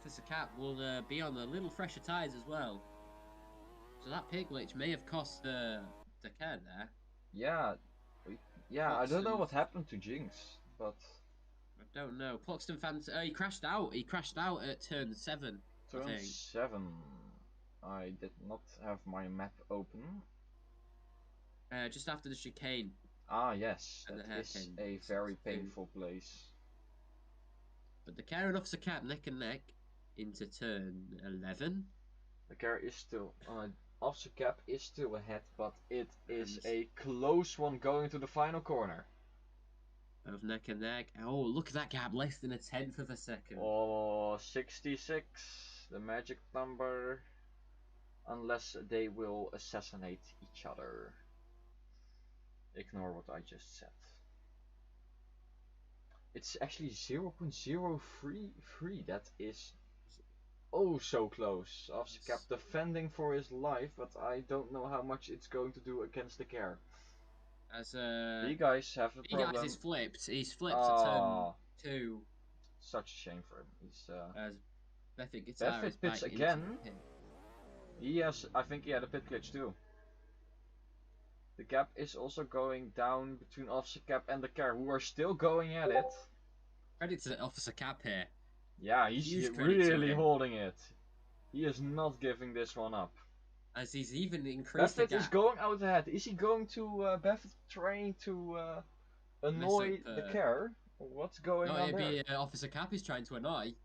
Officer Cap will be on a little fresher tyres as well. So that pit glitch may have cost the car there. Yeah, I don't know what happened to Jinx, but I don't know. Cluxton fans, he crashed out. He crashed out at turn 7. Turn 7. I did not have my map open. Just after the chicane. Ah, yes, that is a very painful place. But the car and Officer Cap neck and neck into turn 11. The car is still. Officer Cap is still ahead, but it is And- a close one going to the final corner. Of neck and neck. Oh, look at that gap, less than a tenth of a second. Oh, 66, the magic number. Unless they will assassinate each other. Ignore what I just said. It's actually 0.033. That is oh so close. Officer Cap defending for his life, but I don't know how much it's going to do against the care. As You guys have a problem. guys is flipped. He's flipped to turn 2. Such a shame for him. He's As Buffett Guitar is pits back again. into the pit. I think he had a pit glitch too. The gap is also going down between Officer Cap and the car, who are still going at it. Credit to Officer Cap here. Yeah, he's Huge credit to really him. holding it. He is not giving this one up. As he's even increased the Buffett gap. is going out ahead. Is he going to Buffett trying to annoy up, the car? What's going on there? Maybe Officer Cap is trying to annoy.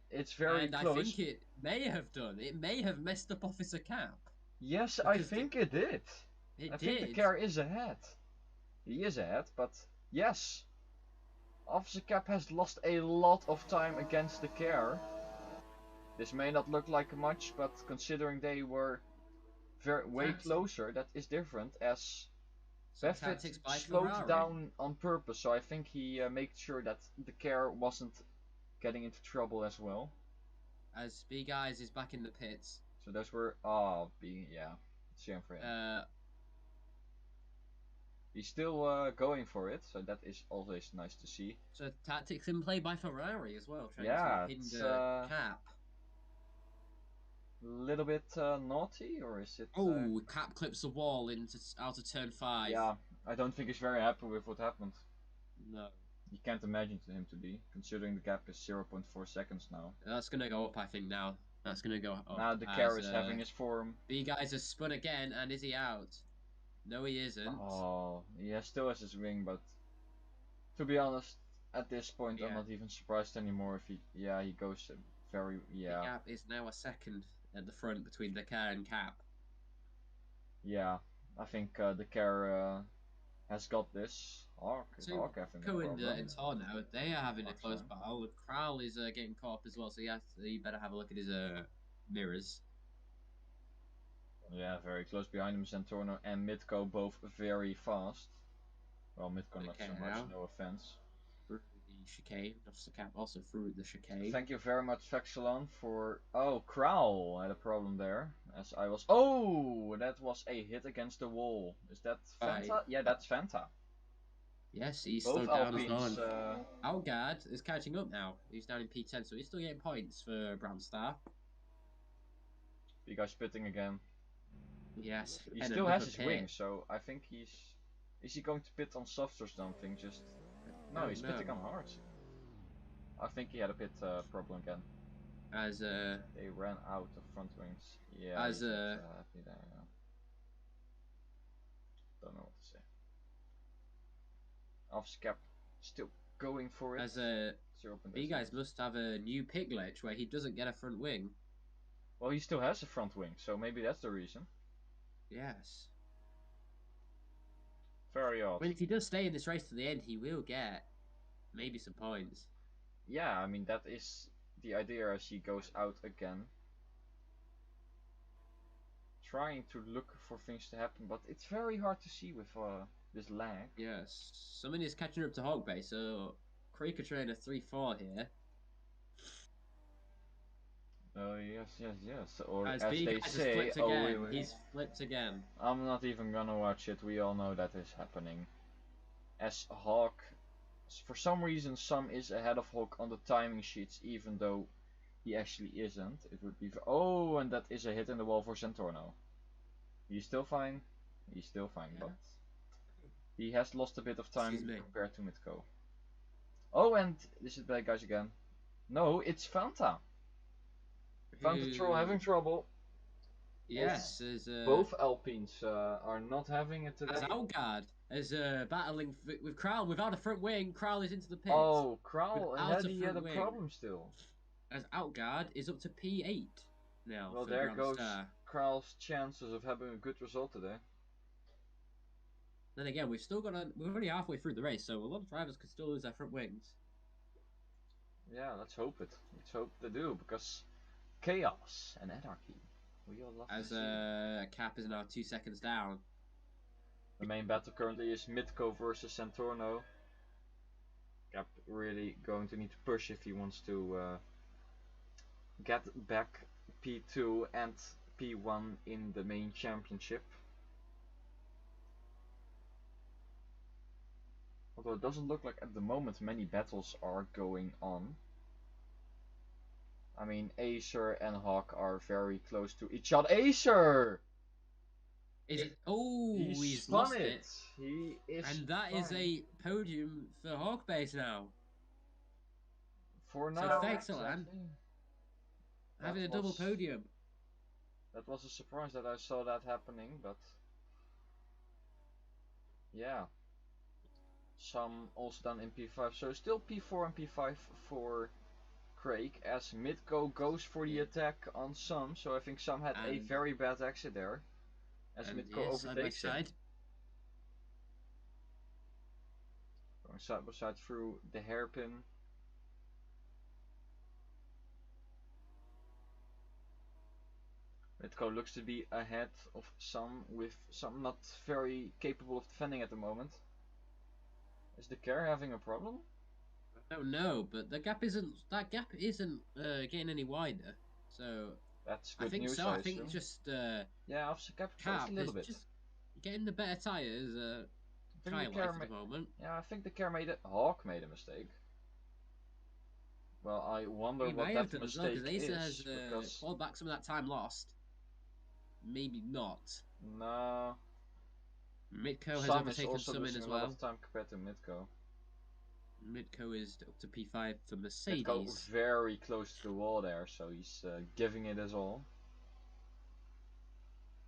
It's very and close. I think it may have done. It may have messed up Officer Cap. Yes, I think it did. It I did. think the car is ahead. He is ahead, but yes. Officer Cap has lost a lot of time against the car. This may not look like much, but considering they were way closer, that is different, as Buffett slowed down on purpose, so I think he made sure that the car wasn't getting into trouble as well. As Big Eyes is back in the pits. So those were shame for him. He's still going for it, so that is always nice to see. So tactics in play by Ferrari as well, trying to hinder Cap. Little bit naughty, or is it? Oh, Cap clips the wall out of turn 5. Yeah, I don't think he's very happy with what happened. No. You can't imagine him to be, considering the gap is 0.4 seconds now. That's gonna go up, I think, now. That's gonna go up. Now the car is having his form. Big Eyes has spun again, and is he out? No, he isn't. Oh, he still has his wing, but to be honest, at this point, I'm not even surprised anymore if he goes very, The gap is now a second at the front between the car and Cap. Yeah, I think the car has got this. Hawk having Cohen and Tor now, they are having a close battle. Kral is getting caught up as well, so he better have a look at his mirrors. Yeah, very close behind him, Santorno and Mitko, both very fast. Well, Mitko not so much, no offense. Through the chicane, Officer Cap also through the chicane. Thank you very much, Vexelon, for... Oh, Kral had a problem there, as I was... Oh, that was a hit against the wall. Is that Fanta? Yeah, that's Fanta. Yes, he's both slowed down Alpines, as well. Algard is catching up now. He's down in P10, so he's still getting points for Brown Star. You guys spitting again. Yes. He still has his wing, so I think he's... Is he going to pit on softs or something? Just... No, he's pitting on hards. I think he had a pit problem again. As They ran out of front wings. Yeah, as happy there, yeah. Don't know what to say. Officer Cap still going for it. As you guys must have a new pit glitch where he doesn't get a front wing. Well, he still has a front wing, so maybe that's the reason. Yes. Very odd. I mean, if he does stay in this race to the end, he will get maybe some points. Yeah, I mean, that is the idea as he goes out again. Trying to look for things to happen, but it's very hard to see with this lag. Yes. Someone is catching up to Hogbay, so Creeker Trainer 3-4 here. Oh, yes. Or as they say, he's flipped again. I'm not even gonna watch it, we all know that is happening. As Hawk, for some reason, Sam is ahead of Hawk on the timing sheets, even though he actually isn't. It would be... Oh, and that is a hit in the wall for Santorno. He's still fine. He's still fine, but he has lost a bit of time compared to Mitko. Oh, and this is bad guys again. No, it's Fanta. Fanta Troll having trouble. Yes, both Alpines are not having it today. As Algard is battling with Kral without a front wing. Kral is into the pits. Oh, Kral, and he had a problem still. as Outguard is up to P8 now. Well, for there Grand goes Star. Kral's chances of having a good result today. Then again, we're already halfway through the race, so a lot of drivers could still lose their front wings. Yeah, let's hope it. Let's hope they do, because chaos and anarchy. We all love As to see. Cap is now 2 seconds down. The main battle currently is Mitko versus Santorno. Cap really going to need to push if he wants to get back P2 and P1 in the main championship. Although it doesn't look like at the moment many battles are going on. I mean, Acer and Hawk are very close to each other. Acer! Is it? Oh, he's spun lost it. He is. And that spun. is a podium for Hawk Base now. For now. So excellent. Having a double podium. That was a surprise that I saw that happening, but yeah. Some also done in P5, so still P4 and P5 for Craig, as Midco goes for the attack on Sam, so I think Sam had a very bad exit there, as Midco overtakes him. Going side by side through the hairpin. Midco looks to be ahead of Sam, with Sam not very capable of defending at the moment. Is the car having a problem? I don't know, but that gap isn't getting any wider. So that's good I think news. so. I think it's just yeah, I've Cap a little bit. Just getting the better tires. Tyre life at the moment. Yeah, I think the car Hawk made a mistake. Well, I wonder what that mistake is. Acer has clawed back some of that time lost. Maybe not. No. Midco has overtaken some in as well. A lot of time compared to Midco. Midco is up to P5 for Mercedes. Midco very close to the wall there, so he's giving it his all.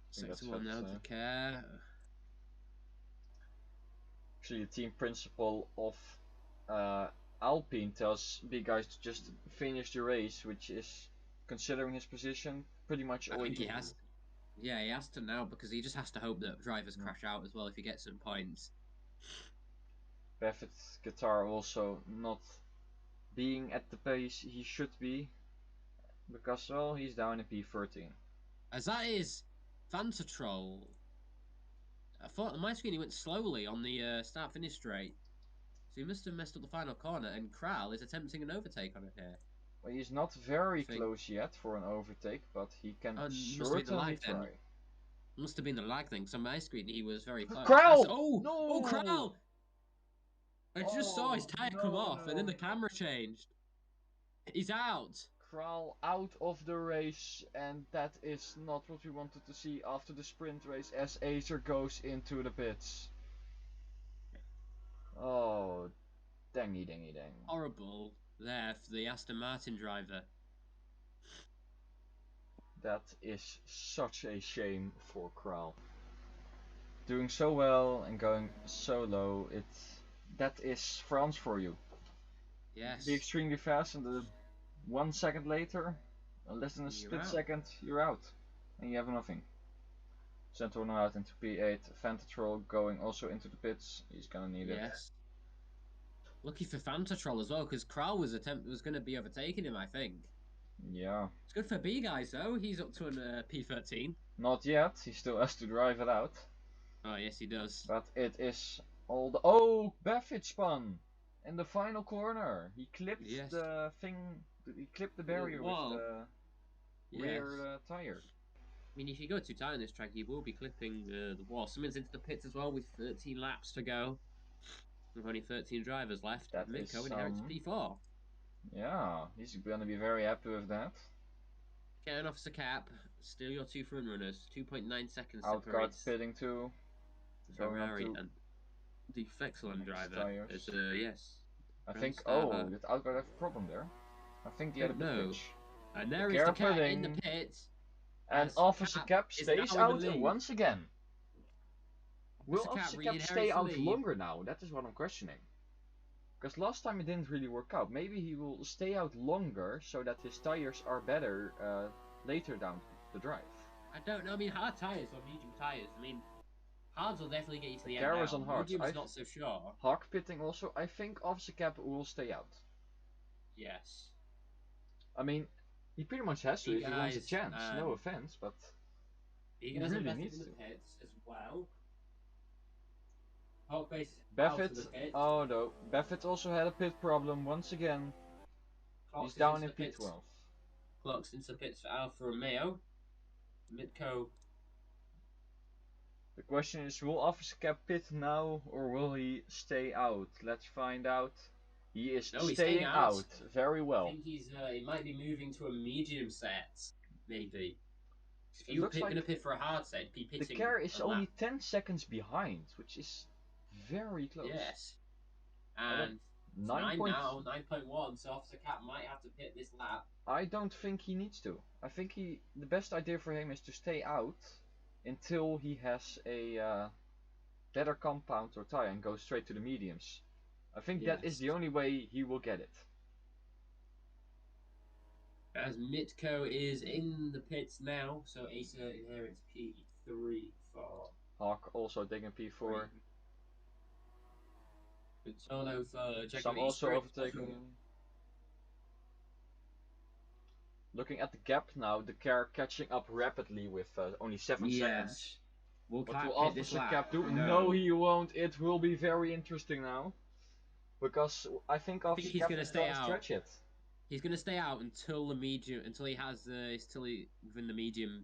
Sector 1 now to care. Actually, the team principal of Alpine tells big guys to just finish the race, which is, considering his position, pretty much all he has. Yeah, he has to now, because he just has to hope that drivers crash out as well if he gets some points. Buffett's guitar also not being at the pace he should be, because, well, he's down in P13. As that is Fantatrol. I thought on my screen he went slowly on the start-finish straight. So he must have messed up the final corner, and Kral is attempting an overtake on it here. Well, he's not very close yet for an overtake, but he can certainly try. Must have been the lag thing, because on my screen he was very close. Kral! Oh! No! Oh, Kral! I just saw his tyre come off, and then the camera changed. He's out! Kral out of the race, and that is not what we wanted to see after the sprint race, as Acer goes into the pits. Oh, dangy. Horrible there for the Aston Martin driver. That is such a shame for Kral. Doing so well and going so low, that is France for you. Yes. Be extremely fast, and the 1 second later, less than a split second, you're out, and you have nothing. Santorno out into P8, Fantatrol going also into the pits. He's gonna need it. Yes. Lucky for Fantatrol as well, because Kral was going to be overtaking him, I think. Yeah. It's good for B guys though. He's up to an P13. Not yet. He still has to drive it out. Oh yes, he does. But it is all the Buffett spun in the final corner. He clipped the thing. He clipped the barrier with the rear tire. I mean, if you go too tight on this track, you will be clipping the wall. Someone's into the pits as well with 13 laps to go. With only 13 drivers left. That Midco inherits P4. Yeah, he's gonna be very happy with that. Getting Officer Cap, still your two front runners. 2.9 seconds Outguard pitting too. Ferrari and the excellent driver. Yes. I think. Did Outguard have a problem there? I think he had a pitch. And there is the Cap in the pits. And Officer Cap stays out once again. Will Officer Cap stay out longer now? That is what I'm questioning. Because last time it didn't really work out. Maybe he will stay out longer so that his tires are better later down the drive. I don't know. I mean, hard tires or medium tires. I mean, hards will definitely get you to the end. Carrots on hards. Medium's not so sure. Hawk pitting also. I think Officer Cap will stay out. Yes. I mean, he pretty much has to if he wants a chance. No offense, but he really invested needs in to. the pits as well. Hawk base Buffett. Oh no, Buffett also had a pit problem once again. He's down in P12. Clocks into the pits for Alfa Romeo. Midco. The question is, will Officer Cap pit now or will he stay out? Let's find out. He is staying out. Very well. I think he might be moving to a medium set, maybe. If you were going to pit for a hard set, be pitting. The car is only 10 seconds behind, which is very close. Yes. And 9 now, 9.1, so Officer Cap might have to pit this lap. I don't think he needs to. I think the best idea for him is to stay out until he has a better compound or tire and go straight to the mediums. I think that is the only way he will get it. As Mitko is in the pits now, so Asa inherits P3 for Hawk also taking P4. Solo for Jack. Some also overtaking. Looking at the gap now, the car catching up rapidly with only 7 seconds. What will Officer Cap do? No, he won't. It will be very interesting now. Because I think Officer Cap is going to stretch it. He's going to stay out until the medium, until he has within the medium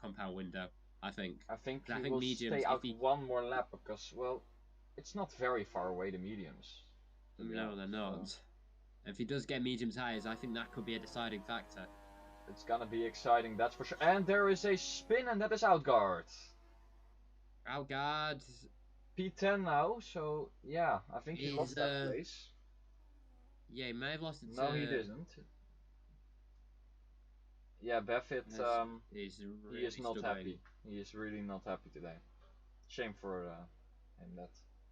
compound window. I think he will stay out one more lap because, well, it's not very far away, the mediums. No, they're not. So. If he does get medium tires, I think that could be a deciding factor. It's gonna be exciting, that's for sure. And there is a spin, and that is Outguard. Outguard. P10 now, so yeah, I think he lost that place. Yeah, he may have lost it. No, he didn't. Yeah, Buffett, he is not happy. He is really not happy today. Shame for him that.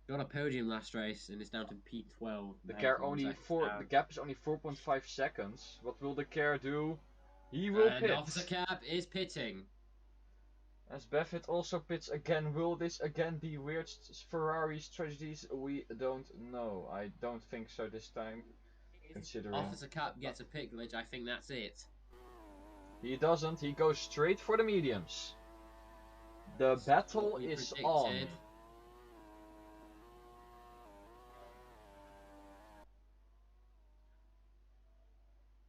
Got a podium last race and it's down to P12. The gap is only 4.5 seconds. What will the car do? He will pit. Officer Cap is pitting. As Buffett also pits again, will this again be weird Ferrari strategies? We don't know. I don't think so this time. Considering Officer Cap gets a pit glitch, I think that's it. He doesn't. He goes straight for the mediums. The battle is on.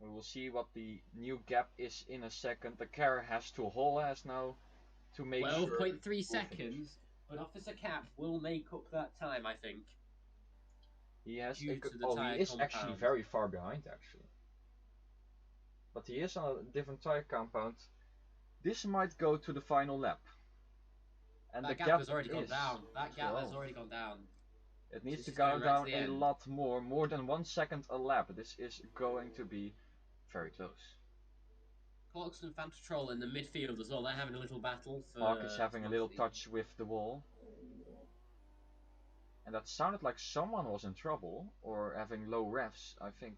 We will see what the new gap is in a second. The car has now to make 12.3 seconds, but Officer Cap will make up that time, I think. He has he is actually very far behind, actually. But he is on a different tire compound. This might go to the final lap. And the gap has already gone down. That gap has already gone down. It needs to go down a lot more than 1 second a lap. This is going to be very close. Clarkson and Fantatrol in the midfield as well. They're having a little battle. Mark is having a little touch with the wall. And that sounded like someone was in trouble or having low revs. I think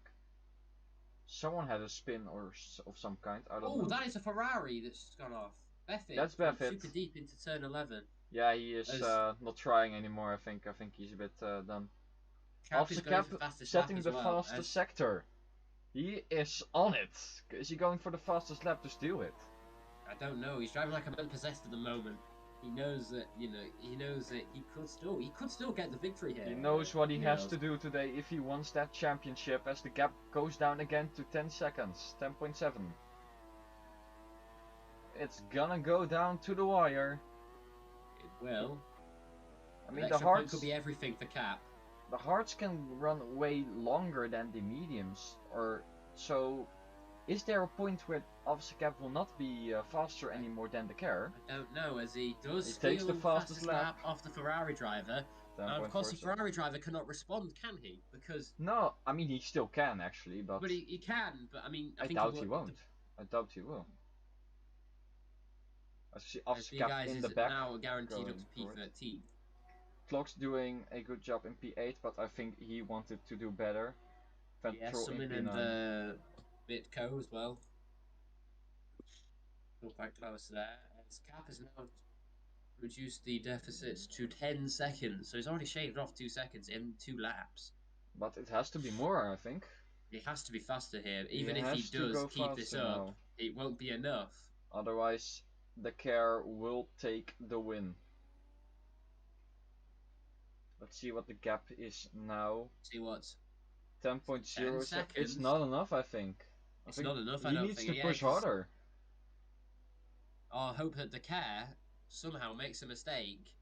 someone had a spin or of some kind. I don't know. Oh, that is a Ferrari that's gone off. Buffett. That's Buffett. Super deep into turn 11. Yeah, he is not trying anymore. I think he's a bit done. Officer Cap setting the fastest sector. He is on it. Is he going for the fastest lap to steal it? I don't know. He's driving like a man possessed at the moment. He knows that he could still get the victory here. He knows what he has to do today if he wants that championship. As the gap goes down again to 10 seconds, 10.7. It's gonna go down to the wire. It will. I mean, the hards could be everything for Cap. The hards can run way longer than the mediums, or so. Is there a point where Officer Cap will not be faster anymore than the car? I don't know, as he does takes the fastest lap off the Ferrari driver. Of course, the Ferrari driver cannot respond, can he? Because no, I mean he still can actually, but he can. But I mean, I doubt he won't. I doubt he will. I see Officer Cap in the back. Now guaranteed up to P13. Clock's doing a good job in P8, but I think he wanted to do better. Yeah, Throw someone in the Bitco as well. Still quite close there. As Cap has now reduced the deficits to 10 seconds, so he's already shaved off 2 seconds in 2 laps. But it has to be more, I think. It has to be faster here. Even He if he has to does go keep this faster up, now. it won't be enough. Otherwise, the Care will take the win. Let's see what the gap is now. See what? 10.0. It's not enough, I think. It's not enough, He I don't needs think. to push harder. I hope that the Care somehow makes a mistake,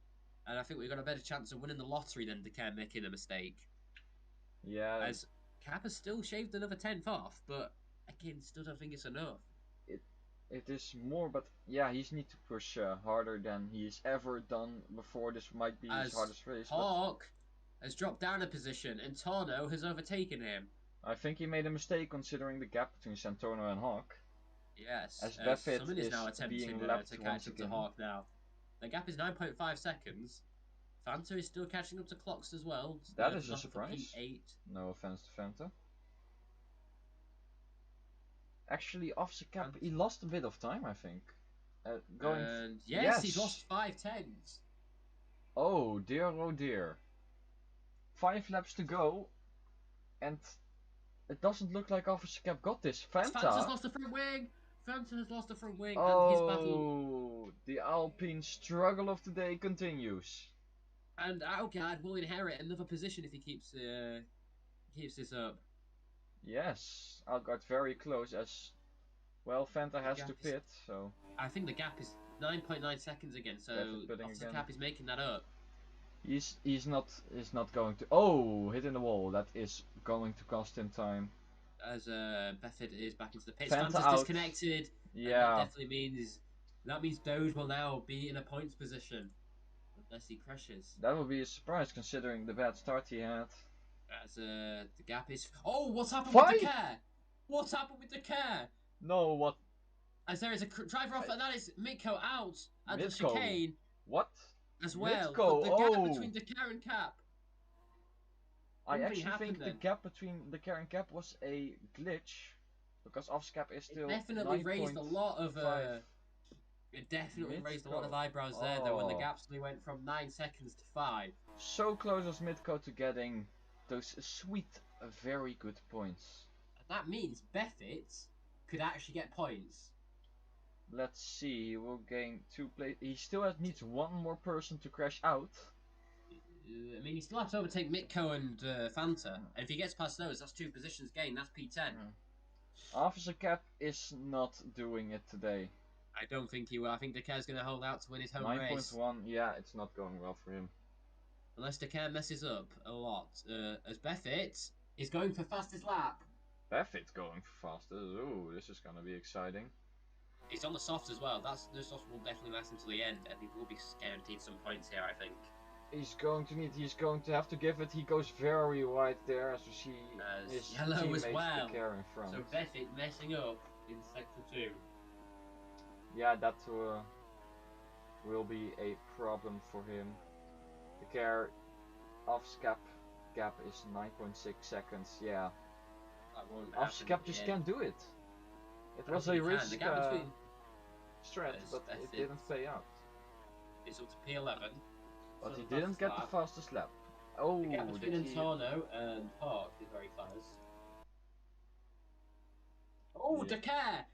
and I think we've got a better chance of winning the lottery than the Care making a mistake. Yeah. As Cap has still shaved another 10th off, but again, still don't think it's enough. It is more, but yeah, he needs to push harder than he's ever done before. This might be his hardest race. Hawk has dropped down a position, and Torno has overtaken him. I think he made a mistake considering the gap between Santono and Hawk. Yes, as Buffett someone is now attempting to catch up to Hawk now. The gap is 9.5 seconds. Fanta is still catching up to Clocks as well. That is a surprise. P8. No offense to Fanta. Actually, off the cap, he lost a bit of time, I think. Yes, he's lost 5 tenths. Oh dear. 5 laps to go, and it doesn't look like Officer Cap got this. Fanta's lost the front wing. Fanta has lost the front wing, and his battle. The Alpine struggle of the day continues. And Algard will inherit another position if he keeps this up. Yes, Algard very close as well. Fanta has to pit, so I think the gap is 9.9 seconds again. So Officer Cap is making that up. He's not going to hit in the wall. That is going to cost him time. As Buffett is back into the pits. Fanta's disconnected. Yeah. That definitely means Doge will now be in a points position unless he crashes. That would be a surprise considering the bad start he had. As the gap is. Oh, what's happened with the Care? What's happened with the Care? No, what? As there is a driver off, and that is Mitko out at the Mitko. chicane. What? As well. Mitko, the gap between the Care and Cap. I actually think the gap between the Care and Cap was a glitch, because Off's Cap is still. It definitely raised a lot of. It definitely raised a lot of eyebrows there, though, when the gap suddenly went from 9 seconds to 5. So close was Mitko to getting those sweet, very good points. That means Buffett could actually get points. Let's see, he will gain 2 places. He still needs 1 more person to crash out. I mean, he still has to overtake Mitko and Fanta. And if he gets past those, that's 2 positions gained. That's P10. Officer Cap is not doing it today. I don't think he will. I think Decare's going to hold out to win his home race. 9.1, yeah, it's not going well for him. Unless Decare messes up a lot. As Buffett is going for fastest lap. Buffett's going for fastest. Ooh, this is going to be exciting. He's on the soft as well. The soft will definitely last until the end, and he will be guaranteed some points here, I think. He's going to have to give it. He goes very wide there, as we see his yellow as well. Decare in front. So Buffett messing up in sector 2. Yeah, that will be a problem for him. Decare Off's gap is 9.6 seconds. Yeah, Off's gap just can't do it. It was a risk stretch, but it didn't pay out. It's up to P11. But he didn't get the fastest lap. Oh, the gap between Antorno and Hawk is very close. Oh, Decare!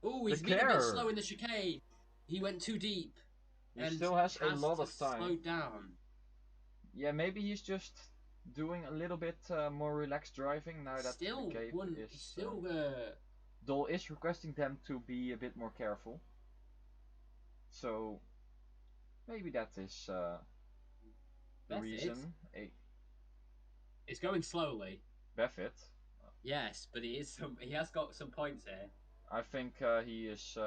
Oh, he's been a bit slow in the chicane. He went too deep. He still has a lot of time. Slowed down. Yeah, maybe he's just doing a little bit more relaxed driving now that the gate is. Dole is requesting them to be a bit more careful. So maybe that is the reason. It's going slowly. Buffett. Yes, but he has got some points here. I think he is.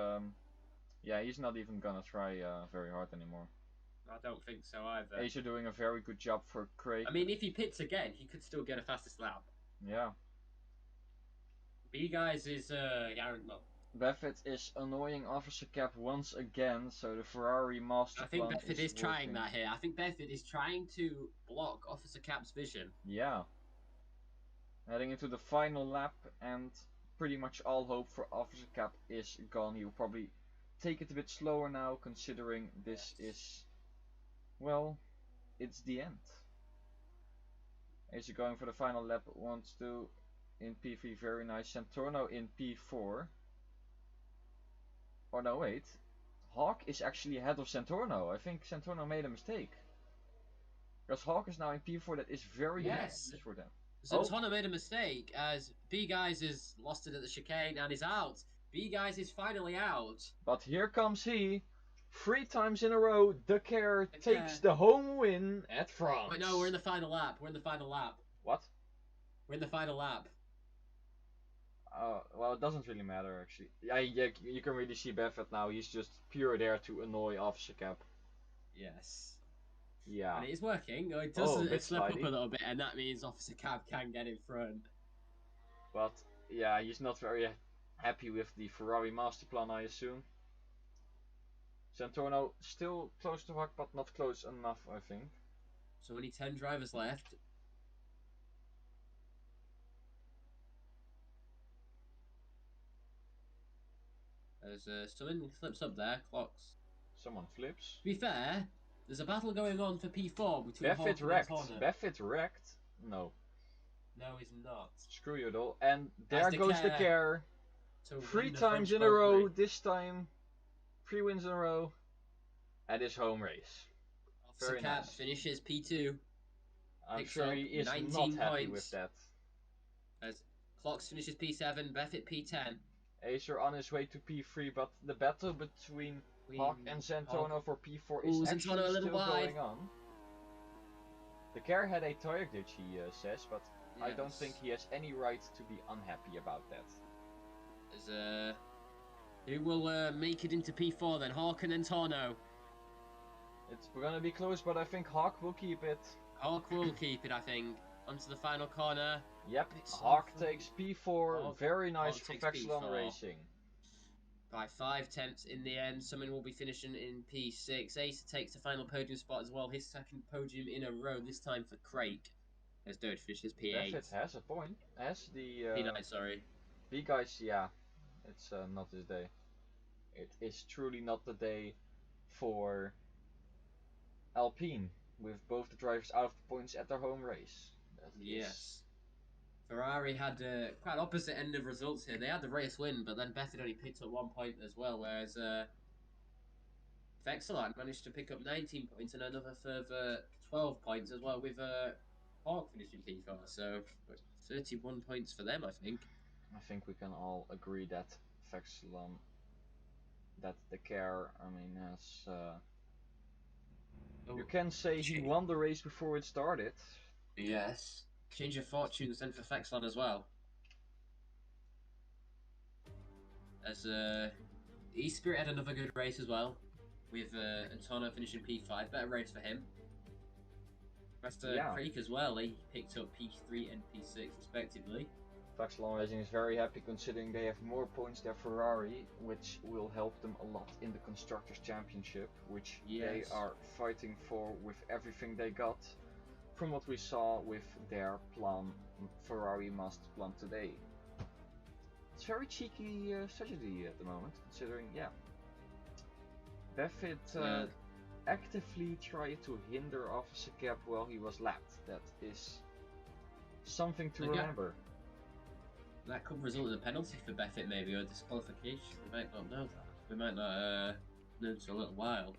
He's not even gonna try very hard anymore. I don't think so either. Asia doing a very good job for Craig. I mean, if he pits again, he could still get a fastest lap. Yeah. B guys is Buffett is annoying Officer Cap once again, so the Ferrari master I think plan Buffett is trying that here. I think Buffett is trying to block Officer Cap's vision. Yeah. Heading into the final lap, and pretty much all hope for Officer Cap is gone. He'll probably take it a bit slower now, considering this is, well, it's the end. Is he going for the final lap? Wants to in P3, very nice. Santorno in P4. Oh no, wait. Hawk is actually ahead of Santorno. I think Santorno made a mistake. Because Hawk is now in P4, that is very good news for them. Santorno made a mistake as B Guys has lost it at the chicane and is out. B Guys is finally out. But here comes he. 3 times in a row, Dakar takes the home win at France. Wait, no, we're in the final lap. We're in the final lap. What? We're in the final lap. Well, it doesn't really matter actually. Yeah, you can really see Buffett now. He's just pure there to annoy Officer Cap. Yes. Yeah. And it is working. It does slip up a little bit, and that means Officer Cap can get in front. But yeah, he's not very happy with the Ferrari master plan, I assume. Santorno still close to Hawk, but not close enough, I think. So only 10 drivers left. As someone flips up there, clocks. Someone flips. To be fair, there's a battle going on for P4 between Buffett wrecked. Buffett wrecked? No. No, he's not. Screw you, though. And there goes the care. 3 times in a French row, this time. 3 wins in a row. At his home race. Officer Cap finishes P2. I'm sure he is 19 not happy points. with that. As Clocks finishes P7, Buffett P10. Acer on his way to P3, but the battle between Hawk and Santorno for P4 is actually still going on. The car had a tire glitch, he says, but yes. I don't think he has any right to be unhappy about that. As, who will make it into P4 then? Hawk and then Torno. It's gonna be close, but I think Hawk will keep it. Hawk will keep it, I think. Onto the final corner. Yep, Hawk takes P4. Very nice for Vexilon Racing. By 5/10 in the end. Someone will be finishing in P6. Acer takes the final podium spot as well. His second podium in a row, this time for Craig. As Dirt finishes P8. Buffett has a point. As the P9, sorry. B Guys, yeah. It's not his day. It is truly not the day for Alpine, with both the drivers out of the points at their home race. Yes. Ferrari had quite opposite end of results here. They had the race win, but then Buffett only picked up 1 point as well, whereas Vexilon managed to pick up 19 points and another further 12 points as well, with Hawk finishing P4. So 31 points for them, I think. I think we can all agree that Vexilon, that the car, I mean, has... you can say he won the race before it started. Yes. Change of fortunes then for Vexilon as well. As E-Spirit had another good race as well, with Antonio finishing P5. Better race for him. Rest Creek as well, he picked up P3 and P6 respectively. Vexilon Racing is very happy considering they have more points than Ferrari, which will help them a lot in the Constructors' Championship, which they are fighting for with everything they got. From what we saw with their plan, Ferrari master plan today. It's very cheeky strategy at the moment, considering, Buffett actively tried to hinder Officer Cap while he was lapped. That is something to remember. That could result in a penalty for Buffett, maybe, or a disqualification. We might not know that. We might not know for a little while.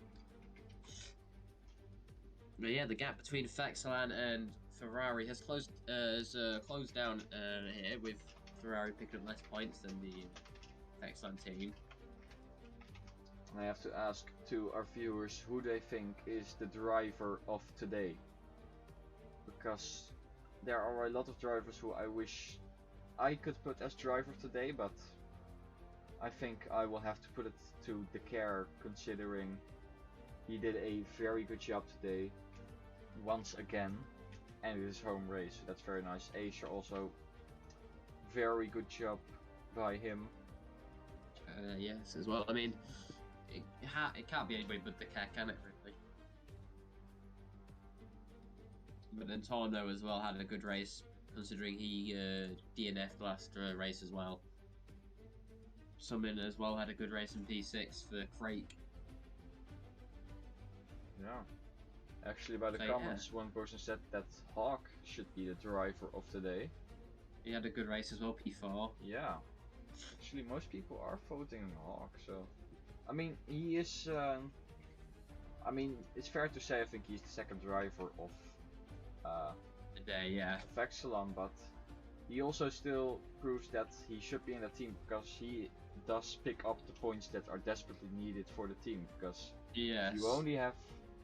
But yeah, the gap between Vexilon and Ferrari has closed down here, with Ferrari picking up less points than the Vexilon team. And I have to ask to our viewers who they think is the driver of today. Because there are a lot of drivers who I wish I could put as driver today, but I think I will have to put it to the care, considering he did a very good job today, once again, and it is home race, so that's very nice. Acer also, very good job by him. Yes, as well. I mean, it can't be anybody but the car, can it, really? But then Torno as well had a good race, considering he DNF'd last race as well. Summon as well had a good race in P6 for Crake. Yeah. Actually, by the comments, one person said that Hawk should be the driver of the day. He had a good race as well, P4. Yeah. Actually, most people are voting on Hawk, so... I mean, he is... I mean, it's fair to say I think he's the second driver of... the day, yeah. Vexilon, but he also still proves that he should be in the team, because he does pick up the points that are desperately needed for the team, because yes.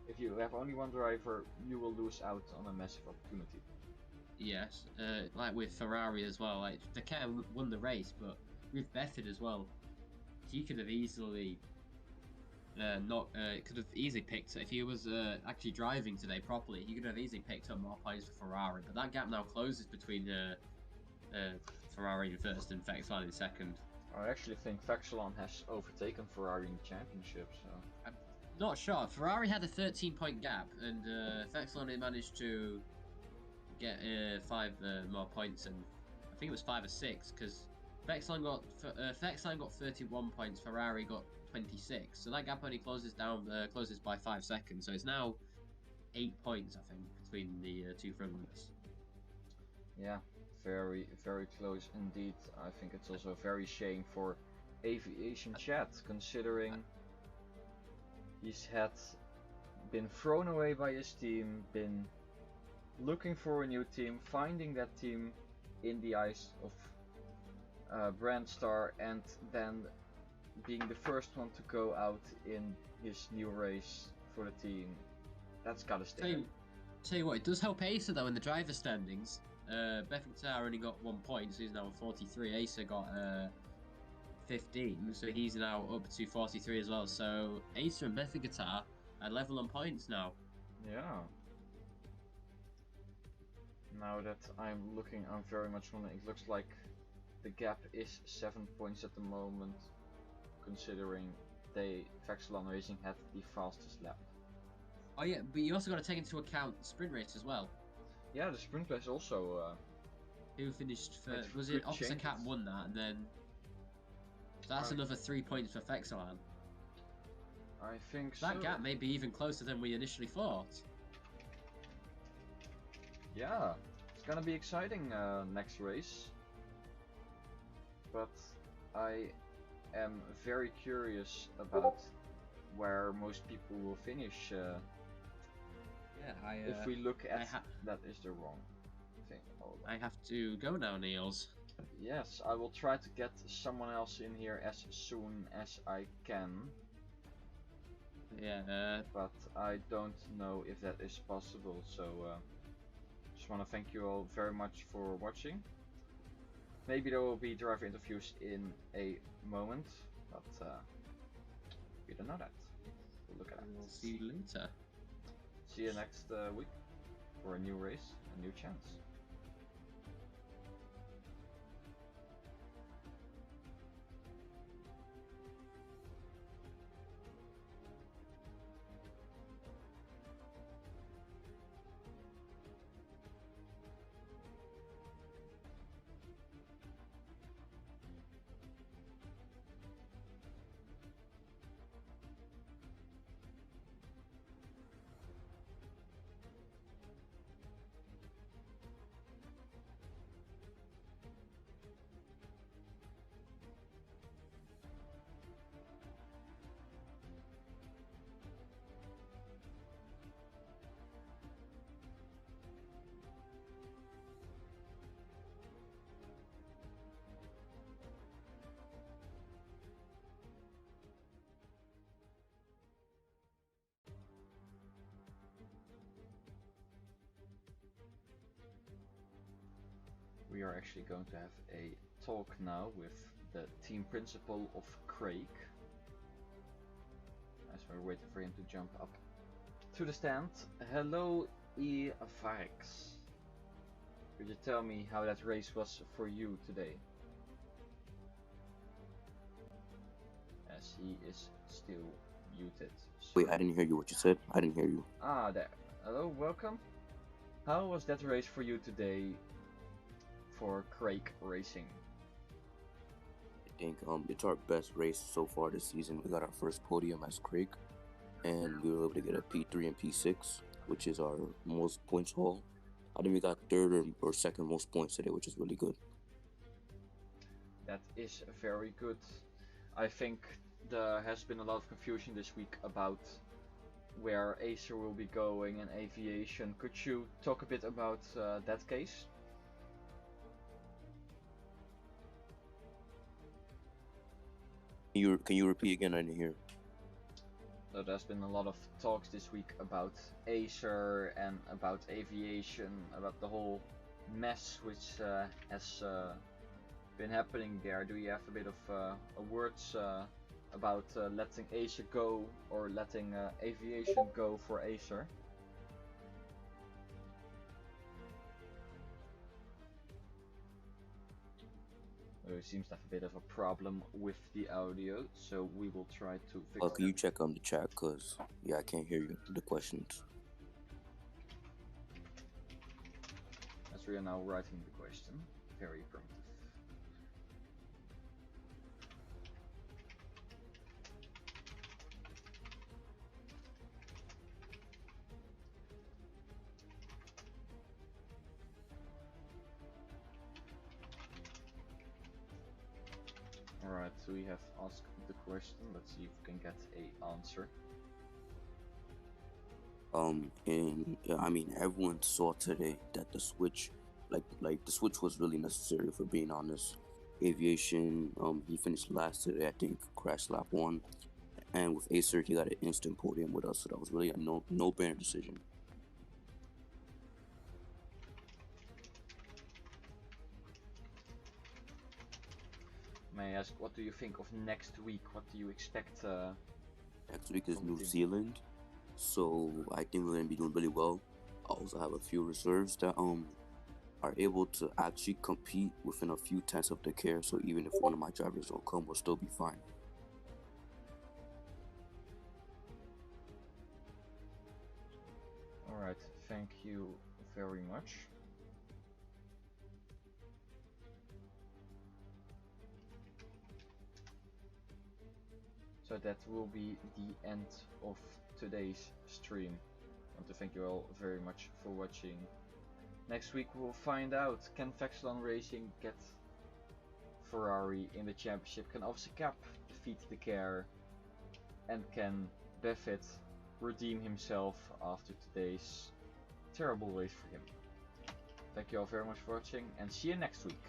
if you have only one driver, you will lose out on a massive opportunity. Yes, like with Ferrari as well, like the car won the race, but with Bethard as well, he could have easily could have easily picked, if he was actually driving today properly, he could have easily picked up more points for Ferrari, but that gap now closes between Ferrari in first and Vexilon in second. I actually think Vexilon has overtaken Ferrari in the championship, so... I'm not sure. Ferrari had a 13-point gap, and Vexilon managed to get 5 more points, and I think it was 5 or 6, because Vexilon got 31 points, Ferrari got 26, so that gap only closes by 5 seconds, so it's now 8 points, I think, between the two frontrunners. Yeah, very, very close indeed. I think it's also a very shame for Aviation Chat, considering he's had been thrown away by his team, been looking for a new team, finding that team in the eyes of Brandstar, and then being the first one to go out in his new race for the team. That's gotta stay. Tell you what, it does help Acer though in the driver standings. Befingtar only got 1 point, so he's now on 43. Acer got 15, so he's now up to 43 as well. So Acer and Befingtar are level on points now. Yeah. Now that I'm looking, I'm very much on it. It looks like the gap is 7 points at the moment, considering Vexilon Racing had the fastest lap. Oh yeah, but you also got to take into account the sprint race as well. Yeah, the sprint race also. Who finished first? Was it Officer Cat won that, and then so that's another 3 points for Vexilon. I think so. That gap may be even closer than we initially thought. Yeah, it's gonna be exciting next race. But I am very curious about where most people will finish. If we look at that is the wrong thing. I have to go now, Niels. Yes, I will try to get someone else in here as soon as I can. Yeah. But I don't know if that is possible, so just want to thank you all very much for watching. Maybe there will be driver interviews in a moment, but we don't know that. We'll look at it. We'll see you later. See you next week for a new race, a new chance. We are actually going to have a talk now with the team principal of Craig, as we're waiting for him to jump up to the stand. Hello, Varix. Could you tell me how that race was for you today? he is still muted. Wait, I didn't hear you. What you said? I didn't hear you. Ah, there. Hello, welcome. How was that race for you today for Craig Racing? I think it's our best race so far this season. We got our first podium as Craig, and we were able to get a P3 and P6, which is our most points haul. I think we got third or second most points today, which is really good. That is very good. I think there has been a lot of confusion this week about where Acer will be going in aviation. Could you talk a bit about that case? Can you repeat again? I didn't hear. So there's been a lot of talks this week about Acer and about aviation, about the whole mess which has been happening there. Do you have a bit of words about letting Acer go or letting aviation go for Acer? There seems to have a bit of a problem with the audio, so we will try to fix it. Can you check on the chat? Cause yeah, I can't hear you. The questions. As we are now writing the question, very primitive. Alright, so we have asked the question. Let's see if we can get a answer. And yeah, I mean, everyone saw today that the switch, like the switch was really necessary, for being honest. Aviation, he finished last today, I think, crashed lap 1, and with Acer, he got an instant podium with us, so that was really a no-brainer decision. May I ask, what do you think of next week? What do you expect? Next week is from the New team? Zealand, so I think we're gonna be doing really well. I also have a few reserves that are able to actually compete within a few tenths of the care, so even if one of my drivers don't come, we'll still be fine. Alright, thank you very much. So that will be the end of today's stream. I want to thank you all very much for watching. Next week we'll find out, can Vexilon Racing get Ferrari in the championship? Can Officer Cap defeat the Care? And can Buffett redeem himself after today's terrible race for him? Thank you all very much for watching and see you next week.